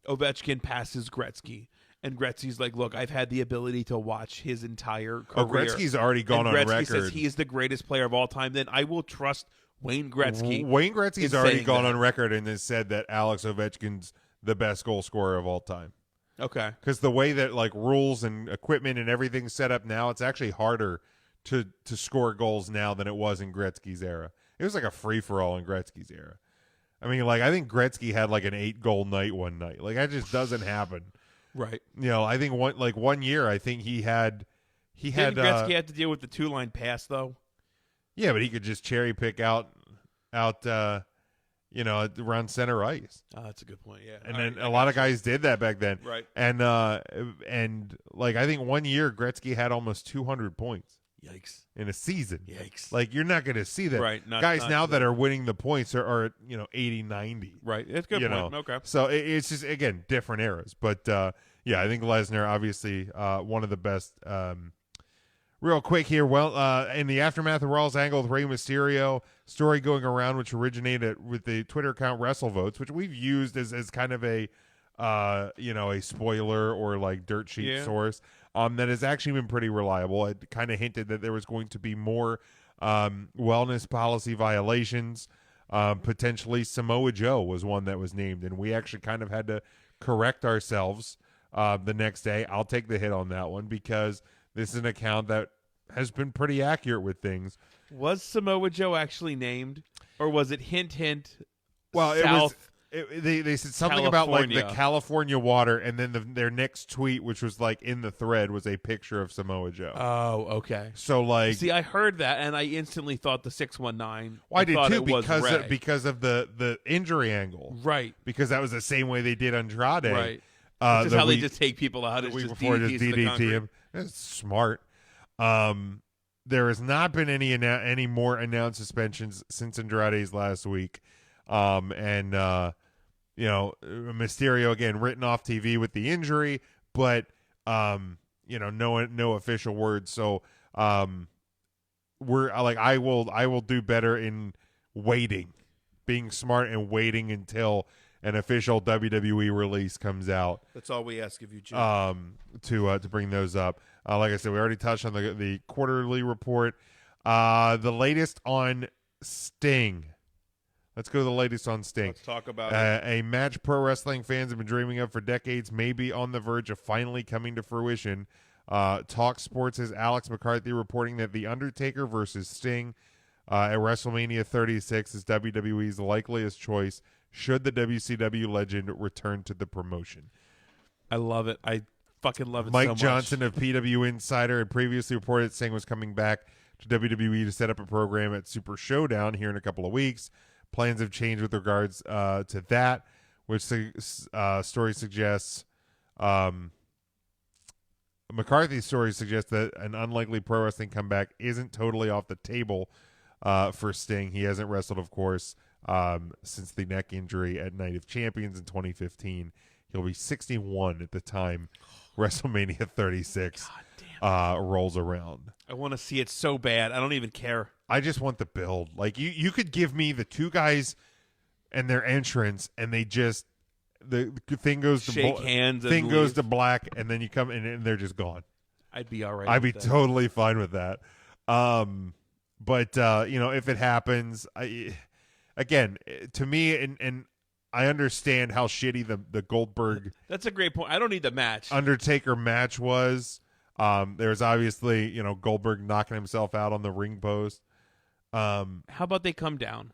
Ovechkin passes Gretzky, and Gretzky's like, look, I've had the ability to watch his entire career. Gretzky's already gone on record. Gretzky says he is the greatest player of all time. Then I will trust Wayne Gretzky. Wayne Gretzky's already gone on record and has said that Alex Ovechkin's the best goal scorer of all time. Okay. Because the way that rules and equipment and everything's set up now, it's actually harder to score goals now than it was in Gretzky's era. It was like a free-for-all in Gretzky's era. I mean, like, I think Gretzky had like an 8-goal night one night. Like, that just doesn't happen. Right. You know, I think one year, I think he had Didn't Gretzky have to deal with the 2-line pass though? Yeah, but he could just cherry pick out around center ice. Oh, that's a good point. Yeah. And then a lot of guys did that back then. Right. And like, I think one year Gretzky had almost 200 points. Yikes. In a season. Yikes. Like, you're not going to see that. Right. Guys now that are winning the points are 80, 90. Right. It's a good point. Okay. So it's just, again, different eras. But, yeah, I think Lesnar, obviously, one of the best. Real quick here, in the aftermath of Raw's angle with Rey Mysterio, story going around which originated with the Twitter account WrestleVotes, which we've used as kind of a spoiler or like dirt sheet source, that has actually been pretty reliable. It kind of hinted that there was going to be more wellness policy violations. Potentially Samoa Joe was one that was named, and we actually kind of had to correct ourselves the next day. I'll take the hit on that one because this is an account that has been pretty accurate with things. Was Samoa Joe actually named, or was it hint? Well, South they said something about like the California water, and then their next tweet, which was like in the thread, was a picture of Samoa Joe. Oh, okay. So like, see, I heard that, and I instantly thought the 619. Well, I did too because of the injury angle, right? Because that was the same way they did Andrade, right? Just how they just take people out the week before, just DDT him. That's smart. There has not been any more announced suspensions since Andrade's last week. Mysterio again written off TV with the injury, but no official words. So we're like, I will do better in waiting, being smart and waiting until an official WWE release comes out. That's all we ask of you, Jim. To bring those up. Like I said, we already touched on the quarterly report. The latest on Sting. Let's go to the latest on Sting. Let's talk about a match pro wrestling fans have been dreaming of for decades, may be on the verge of finally coming to fruition. Talk Sports' Alex McCarthy reporting that The Undertaker versus Sting at WrestleMania 36 is WWE's likeliest choice should the WCW legend return to the promotion. I love it. I fucking love it so much. Mike Johnson of PW Insider had previously reported Sting was coming back to WWE to set up a program at Super Showdown here in a couple of weeks. Plans have changed with regards to that, which story suggests McCarthy's story suggests that an unlikely pro wrestling comeback isn't totally off the table for Sting. He hasn't wrestled, of course, since the neck injury at Night of Champions in 2015. He'll be 61 at the time WrestleMania 36 rolls around. I want to see it so bad. I don't even care. I just want the build. Like, you could give me the two guys and their entrance, and they just the thing goes to shake hands. Thing goes to black, and then you come in and they're just gone. I'd be all right. I'd be totally fine with that. But if it happens, again, to me, and I understand how shitty the Goldberg. That's a great point. I don't need the match. Undertaker match was. There's obviously, Goldberg knocking himself out on the ring post. How about they come down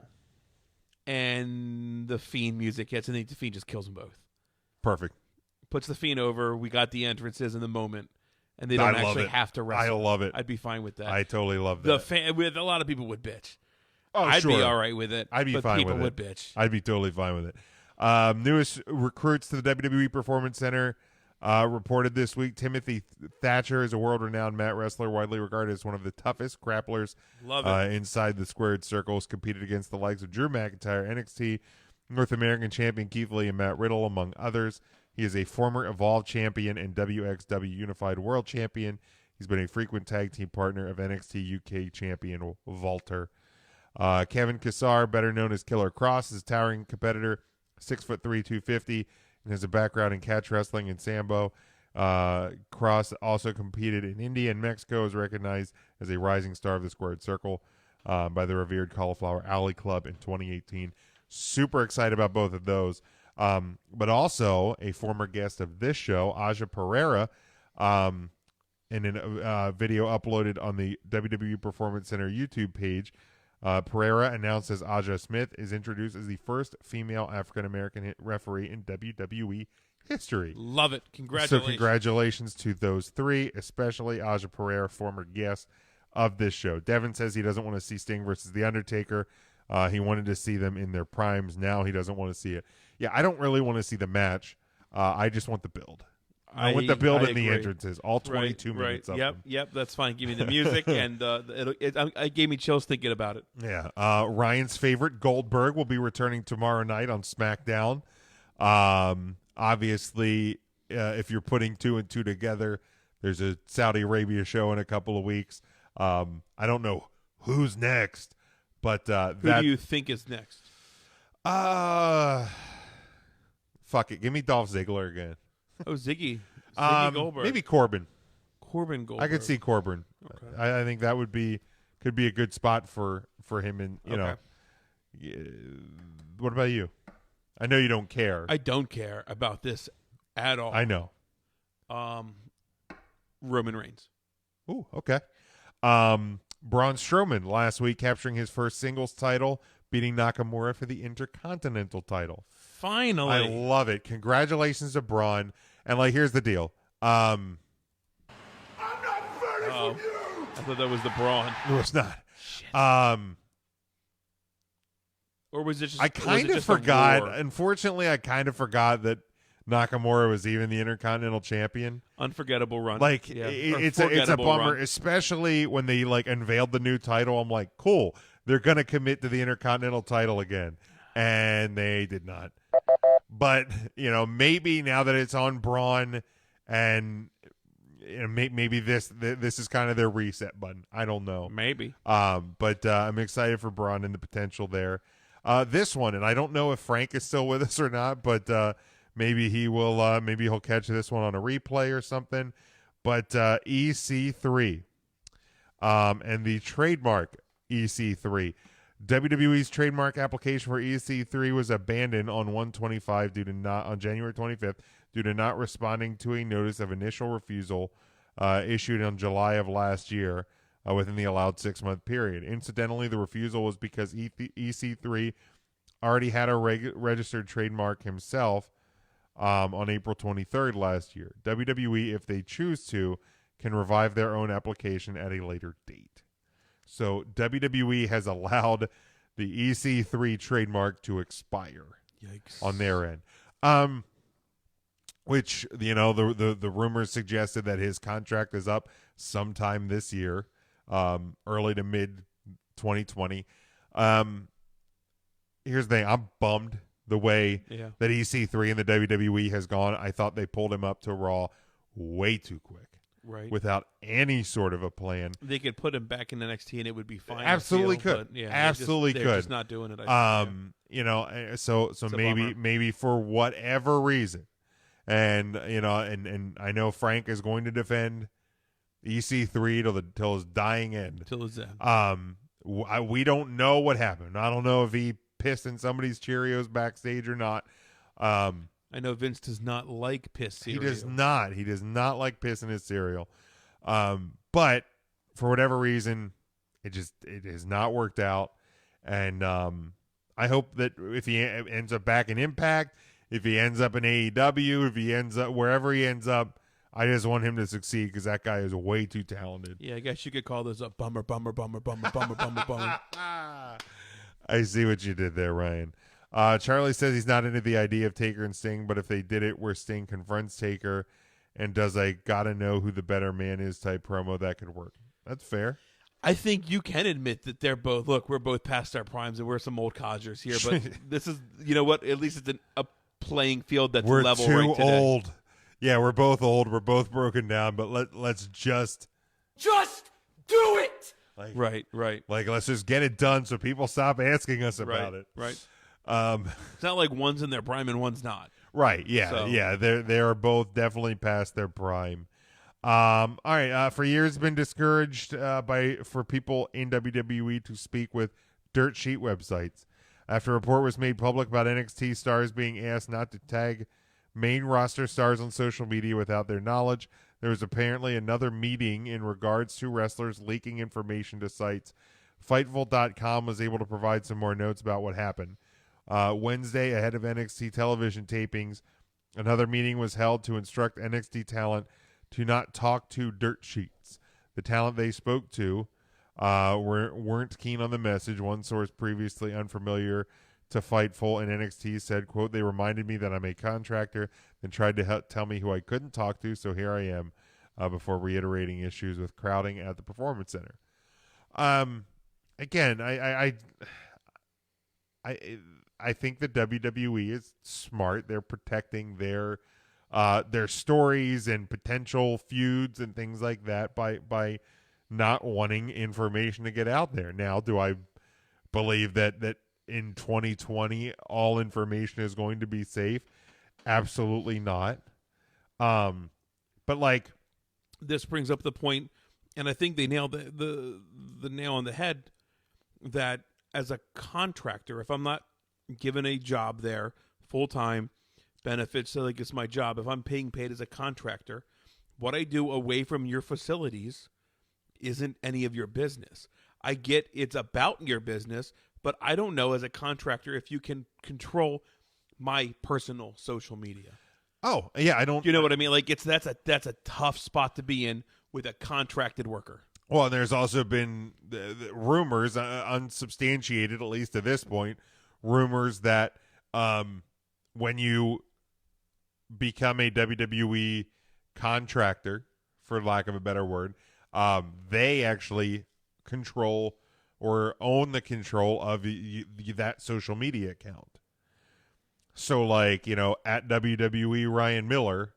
and the Fiend music hits and the Fiend just kills them both? Perfect. Puts the Fiend over. We got the entrances in the moment, and they don't actually have to wrestle. I love it. I'd be fine with that. I totally love that. With a lot of people would bitch. Oh, I'd sure. be all right with it. I'd be fine with it. People would bitch. I'd be totally fine with it. Newest recruits to the WWE Performance Center reported this week. Timothy Thatcher is a world-renowned mat wrestler, widely regarded as one of the toughest grapplers inside the squared circles. Competed against the likes of Drew McIntyre, NXT North American Champion Keith Lee, and Matt Riddle, among others. He is a former Evolve Champion and WXW Unified World Champion. He's been a frequent tag team partner of NXT UK Champion Walter. Kevin Kassar, better known as Killer Cross, is a towering competitor, 6'3", 250, and has a background in catch wrestling and sambo. Cross also competed in India and Mexico, is recognized as a rising star of the squared circle by the revered Cauliflower Alley Club in 2018. Super excited about both of those. But also a former guest of this show, Aja Pereira, in a video uploaded on the WWE Performance Center YouTube page, Pereira announces Aja Smith is introduced as the first female African-American referee in WWE history. Love it. Congratulations. So congratulations to those three, especially Aja Pereira, former guest of this show. Devin says he doesn't want to see Sting versus The Undertaker. He wanted to see them in their primes. Now he doesn't want to see it. Yeah, I don't really want to see the match. I just want the build. I want the build and the entrances, all 22 minutes of them. Yep, that's fine. Give me the music, and it gave me chills thinking about it. Yeah. Ryan's favorite, Goldberg, will be returning tomorrow night on SmackDown. Obviously, if you're putting 2 and 2 together, there's a Saudi Arabia show in a couple of weeks. I don't know who's next, but who do you think is next? Fuck it. Give me Dolph Ziggler again. Oh, Ziggy Goldberg. Maybe Corbin. Corbin Goldberg. I could see Corbin. Okay. I think that could be a good spot for him. And you know, what about you? I know you don't care. I don't care about this at all. I know. Roman Reigns. Ooh, okay. Braun Strowman last week capturing his first singles title, beating Nakamura for the Intercontinental title. Finally. I love it. Congratulations to Braun. And, here's the deal. I'm not burning from you! I thought that was the Braun. No, it's not. Shit. Or was it just I kind of forgot. Unfortunately, I kind of forgot that Nakamura was even the Intercontinental Champion. Unforgettable run. It's a bummer, run. Especially when they, unveiled the new title. I'm like, cool. They're going to commit to the Intercontinental title again. And they did not. But, maybe now that it's on Braun and maybe this is kind of their reset button. I don't know. Maybe. But I'm excited for Braun and the potential there. This one, and I don't know if Frank is still with us or not, but maybe he will. Maybe he'll catch this one on a replay or something. But EC3 and the trademark EC3. WWE's trademark application for EC3 was abandoned on 125 on January 25th due to not responding to a notice of initial refusal issued in July of last year within the allowed 6-month period. Incidentally, the refusal was because EC3 already had a registered trademark himself on April 23rd last year. WWE, if they choose to, can revive their own application at a later date. So WWE has allowed the EC3 trademark to expire. Yikes. On their end. Which, the rumors suggested that his contract is up sometime this year, early to mid 2020. Here's the thing. I'm bummed the way that EC3 in the WWE has gone. I thought they pulled him up to Raw way too quick. Right. Without any sort of a plan. They could put him back in NXT and it would be fine. Absolutely could. Absolutely could. They're just not doing it. I think, so maybe for whatever reason, and I know Frank is going to defend EC3 till his dying end. Till his end. We don't know what happened. I don't know if he pissed in somebody's Cheerios backstage or not. I know Vince does not like piss cereal. He does not. He does not like piss in his cereal. But for whatever reason, it has not worked out. And I hope that if he ends up back in Impact, if he ends up in AEW, if he ends up wherever he ends up, I just want him to succeed because that guy is way too talented. Yeah, I guess you could call this a bummer. I see what you did there, Ryan. Charlie says he's not into the idea of Taker and Sting, but if they did it where Sting confronts Taker and does a gotta know who the better man is type promo, that could work. That's fair. I think you can admit that they're both, we're both past our primes and we're some old codgers here, but this is, what, at least it's a playing field that's level right today. We're too old. Yeah, we're both old. We're both broken down, but let's just do it! Right. Let's just get it done so people stop asking us about it. Right. It's not like one's in their prime and one's not. Right. Yeah. So. Yeah. They are both definitely past their prime. All right. For years, been discouraged for people in WWE to speak with dirt sheet websites. After a report was made public about NXT stars being asked not to tag main roster stars on social media without their knowledge, there was apparently another meeting in regards to wrestlers leaking information to sites Fightful.com was able to provide some more notes about what happened. Wednesday, ahead of NXT television tapings, another meeting was held to instruct NXT talent to not talk to dirt sheets. The talent they spoke to weren't keen on the message. One source previously unfamiliar to Fightful and NXT said, quote, "They reminded me that I'm a contractor and tried to tell me who I couldn't talk to, so here I am," before reiterating issues with crowding at the Performance Center. Again, I think the WWE is smart. They're protecting their stories and potential feuds and things like that by not wanting information to get out there. Now, do I believe that in 2020 all information is going to be safe? Absolutely not. But like, this brings up the point, and I think they nailed the nail on the head, that as a contractor, if I'm not given a job there full time, benefits, so like it's my job, if I'm being paid as a contractor, what I do away from your facilities isn't any of your business. I get it's about your business, but I don't know as a contractor if you can control my personal social media. Oh, yeah, I don't. You know what I mean? Like that's a tough spot to be in with a contracted worker. Well, and there's also been the rumors, unsubstantiated at least to this point, rumors that when you become a WWE contractor, for lack of a better word, they actually control or own the control of that social media account. So, like, at WWE Ryan Miller,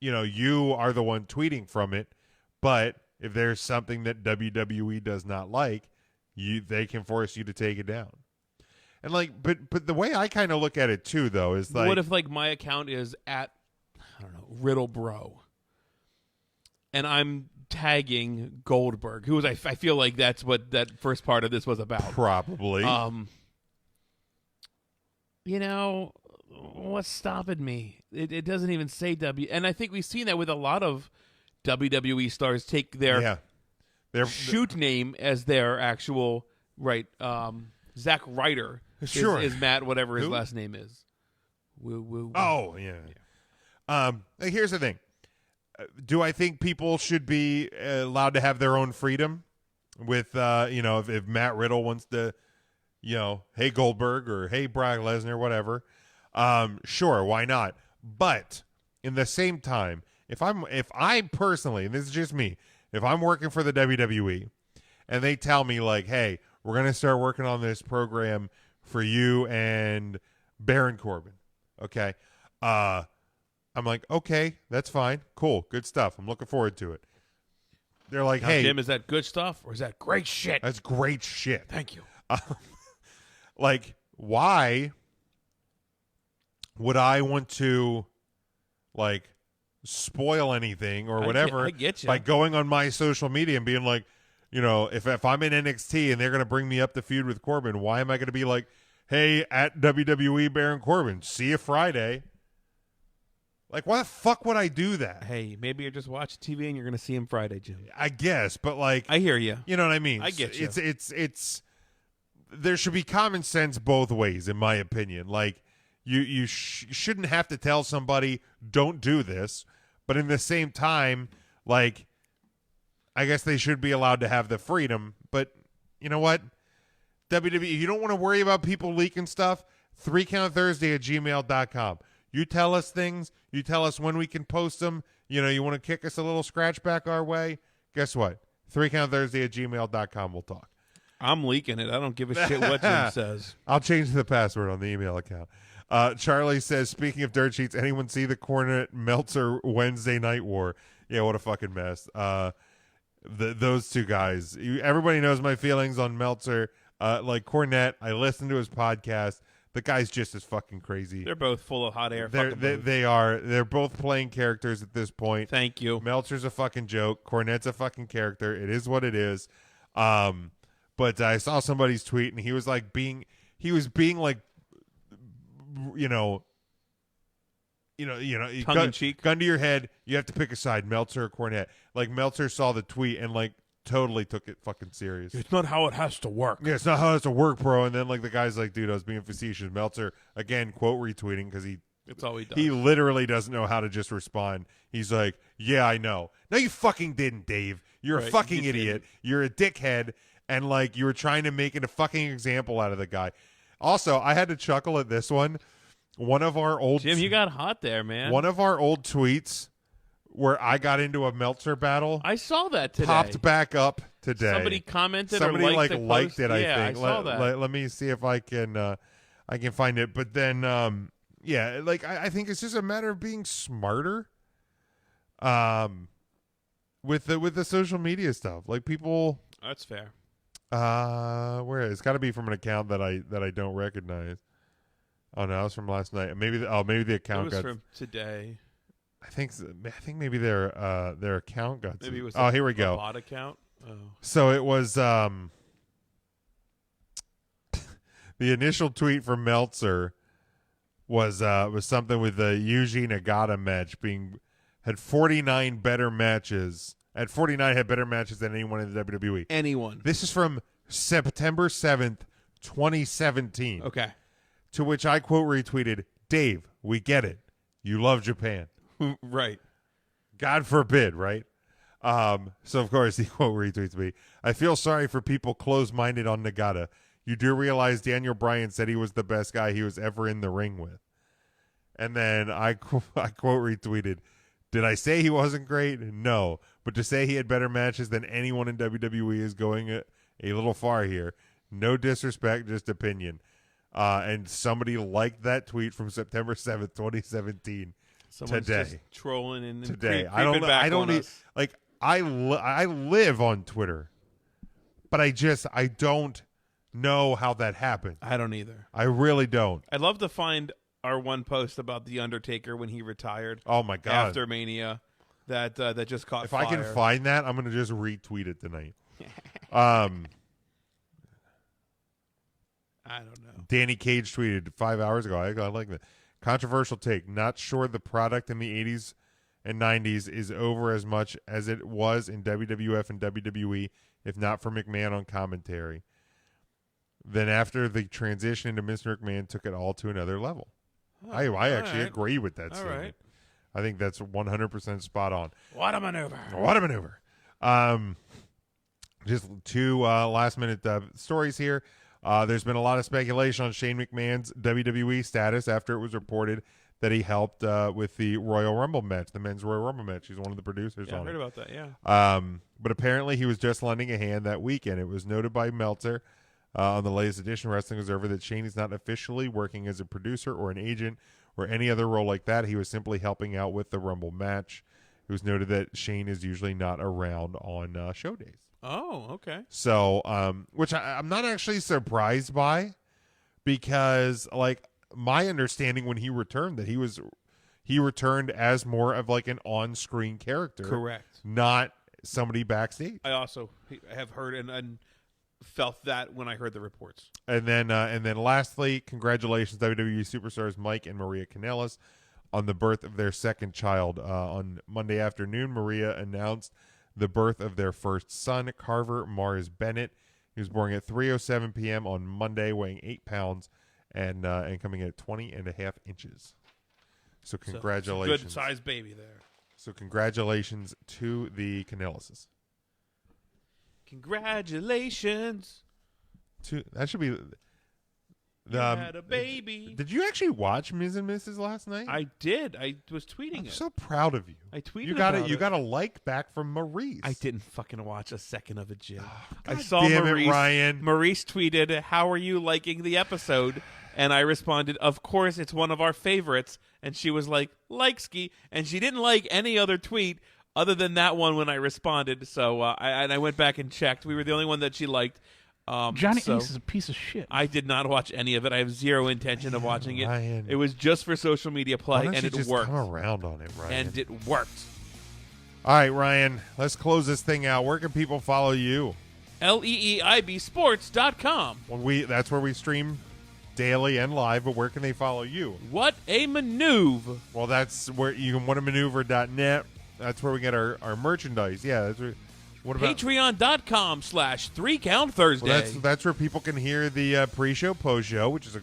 you are the one tweeting from it, but if there's something that WWE does not like, they can force you to take it down. And but the way I kind of look at it too, though, is like, what if my account is at, I don't know, Riddle Bro, and I'm tagging Goldberg, who was I feel like that's what that first part of this was about. Probably. What's stopping me? It doesn't even say W. And I think we've seen that with a lot of WWE stars take their shoot name as their actual right. Zack Ryder is Matt, whatever his last name is. Woo. Oh, yeah. Here's the thing. Do I think people should be allowed to have their own freedom with, if Matt Riddle wants to, hey Goldberg or hey Brock Lesnar, whatever. Sure, why not? But in the same time, if I personally, and this is just me, if I'm working for the WWE and they tell me like, hey, we're going to start working on this program for you and Baron Corbin. Okay. I'm like, okay, that's fine. Cool. Good stuff. I'm looking forward to it. They're like, hey, Jim, is that good stuff or is that great shit? That's great shit. Thank you. Like, why would I want to, like, spoil anything or whatever I get you. by going on my social media and being like, if I'm in NXT and they're going to bring me up the feud with Corbin, why am I going to be like, hey, at WWE Baron Corbin, see you Friday? Like, why the fuck would I do that? Hey, maybe you're just watching TV and you're going to see him Friday, Jim. I guess, but like, I hear you. You know what I mean? I get you. It's there should be common sense both ways, in my opinion. Like, you shouldn't have to tell somebody don't do this, but in the same time, like, I guess they should be allowed to have the freedom. But you know what? WWE, you don't want to worry about people leaking stuff. 3CountThursday@gmail.com. You tell us things. You tell us when we can post them. You want to kick us a little scratch back our way. Guess what? 3CountThursday@gmail.com. We'll talk. I'm leaking it. I don't give a shit what Jim says. I'll change the password on the email account. Charlie says, speaking of dirt sheets, anyone see the Cornette Meltzer Wednesday Night War? Yeah, what a fucking mess. Those two guys. Everybody knows my feelings on Meltzer. Like Cornette, I listened to his podcast. The guy's just as fucking crazy. They're both full of hot air. They are. They're both playing characters at this point. Thank you. Meltzer's a fucking joke. Cornette's a fucking character. It is what it is. But I saw somebody's tweet and he was being like, tongue in cheek. Gun to your head. You have to pick a side, Meltzer or Cornette. Like Meltzer saw the tweet and like totally took it fucking serious. It's not how it has to work. Yeah, it's not how it has to work, bro. And then like the guy's like, dude, I was being facetious. Meltzer again quote retweeting because it's all he does. He literally doesn't know how to just respond. He's like, yeah, I know. No, you fucking didn't, Dave. You're a fucking idiot. You're a dickhead. And like you were trying to make it a fucking example out of the guy. Also, I had to chuckle at this one. One of our old Jim, you got hot there, man. One of our old tweets where I got into a Meltzer battle. I saw that today. Popped back up today. Somebody commented. Somebody or liked liked it. I yeah, think. I saw that. Let me see if I can find it. But then, yeah, like I think it's just a matter of being smarter. With the social media stuff, like people. That's fair. Where it's got to be from an account that I don't recognize. Oh no, it's from last night. Maybe the account it was from today. I think maybe their account got. Maybe it was. Here we go. Bot account. Oh. So it was the initial tweet from Meltzer was something with the Yuji Nagata match had 49 better matches. At 49 had better matches than anyone in the WWE. Anyone. This is from September 7th, 2017. Okay. To which I quote retweeted, Dave, we get it. You love Japan. Right. God forbid, right? So, of course, he quote retweets me. I feel sorry for people close-minded on Nagata. You do realize Daniel Bryan said he was the best guy he was ever in the ring with. And then I quote retweeted, did I say he wasn't great? No. But to say he had better matches than anyone in WWE is going a little far here. No disrespect, just opinion. And somebody liked that tweet from September 7th, 2017. Someone's today. Just trolling and today. I don't like I live on Twitter. But I don't know how that happened. I don't either. I really don't. I'd love to find our one post about The Undertaker when he retired. Oh my God. After Mania. That just caught If fire. I can find that, I'm going to just retweet it tonight. I don't know. Danny Cage tweeted 5 hours ago. I like that. Controversial take. Not sure the product in the 80s and 90s is over as much as it was in WWF and WWE, if not for McMahon on commentary. Then after the transition into Mr. McMahon took it all to another level. I actually agree with that statement. Right. I think that's 100% spot on. What a maneuver. What a maneuver. Just two last-minute stories here. There's been a lot of speculation on Shane McMahon's WWE status after it was reported that he helped with the Royal Rumble match, the men's Royal Rumble match. He's one of the producers on it. I heard about that, yeah. But apparently he was just lending a hand that weekend. It was noted by Meltzer on the latest edition of Wrestling Observer that Shane is not officially working as a producer or an agent or any other role like that. He was simply helping out with the Rumble match. It was noted that Shane is usually not around on show days. Oh, okay. So, which I'm not actually surprised by, because like my understanding when he returned that he returned as more of like an on-screen character. Correct. Not somebody backstage. I also have heard and felt that when I heard the reports. And then lastly, congratulations WWE superstars Mike and Maria Kanellis on the birth of their second child. On Monday afternoon, Maria announced the birth of their first son, Carver Mars Bennett. He was born at 3:07 p.m. on Monday, weighing 8 pounds and coming in at 20.5 inches. So congratulations. Good-sized baby there. So congratulations to the Kanellises. Congratulations. That should be... You had a baby. Did you actually watch Ms. and Mrs. last night? I did. I was tweeting it. I'm so proud of you. I tweeted you got about You got a like back from Maurice. I didn't fucking watch a second of it, Jim. God I saw damn Maurice. It, Ryan. Maurice tweeted, "How are you liking the episode?" And I responded, "Of course, it's one of our favorites." And she was like, "Ski," and she didn't like any other tweet other than that one when I responded. So I went back and checked. We were the only one that she liked. Johnny Ace is a piece of shit. I did not watch any of it. I have zero intention of watching it. Ryan. It was just for social media play, and it just worked. Come around on it, Ryan. And it worked. All right, Ryan. Let's close this thing out. Where can people follow you? LEEIBsports.com. That's where we stream daily and live. But where can they follow you? What a maneuver! Well, that's where you can whatamaneuver.net. That's where we get our merchandise. Yeah, that's where What about Patreon.com/3Count Thursday. Well, that's where people can hear the pre-show, post-show, which is a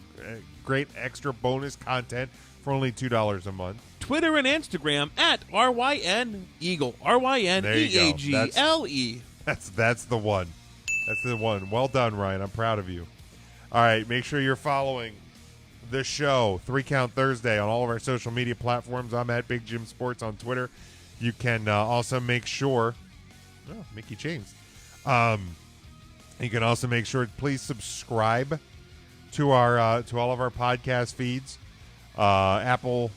great extra bonus content for only $2 a month. Twitter and Instagram at RYN Eagle. RYNEAGLE. That's the one. That's the one. Well done, Ryan. I'm proud of you. All right, make sure you're following the show, 3 Count Thursday, on all of our social media platforms. I'm at Big Jim Sports on Twitter. You can also make sure... Oh, Mickey James. You can also make sure, please subscribe to our to all of our podcast feeds. Apple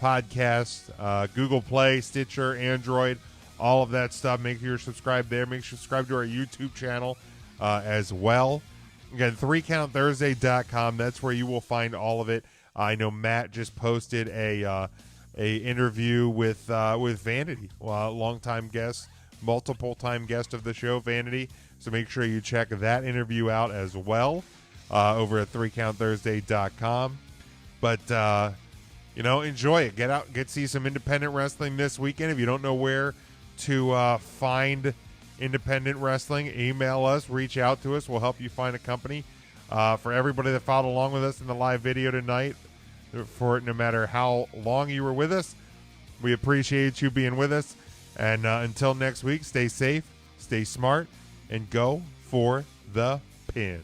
Podcasts, Google Play, Stitcher, Android, all of that stuff. Make sure you're subscribed there. Make sure you subscribe to our YouTube channel as well. Again, 3CountThursday.com. That's where you will find all of it. I know Matt just posted a interview with Vanity, longtime guest, multiple-time guest of the show, Vanity. So make sure you check that interview out as well over at 3CountThursday.com. But, enjoy it. Get out, see some independent wrestling this weekend. If you don't know where to find independent wrestling, email us, reach out to us. We'll help you find a company. For everybody that followed along with us in the live video tonight, for no matter how long you were with us, we appreciate you being with us. And until next week, stay safe, stay smart, and go for the pin.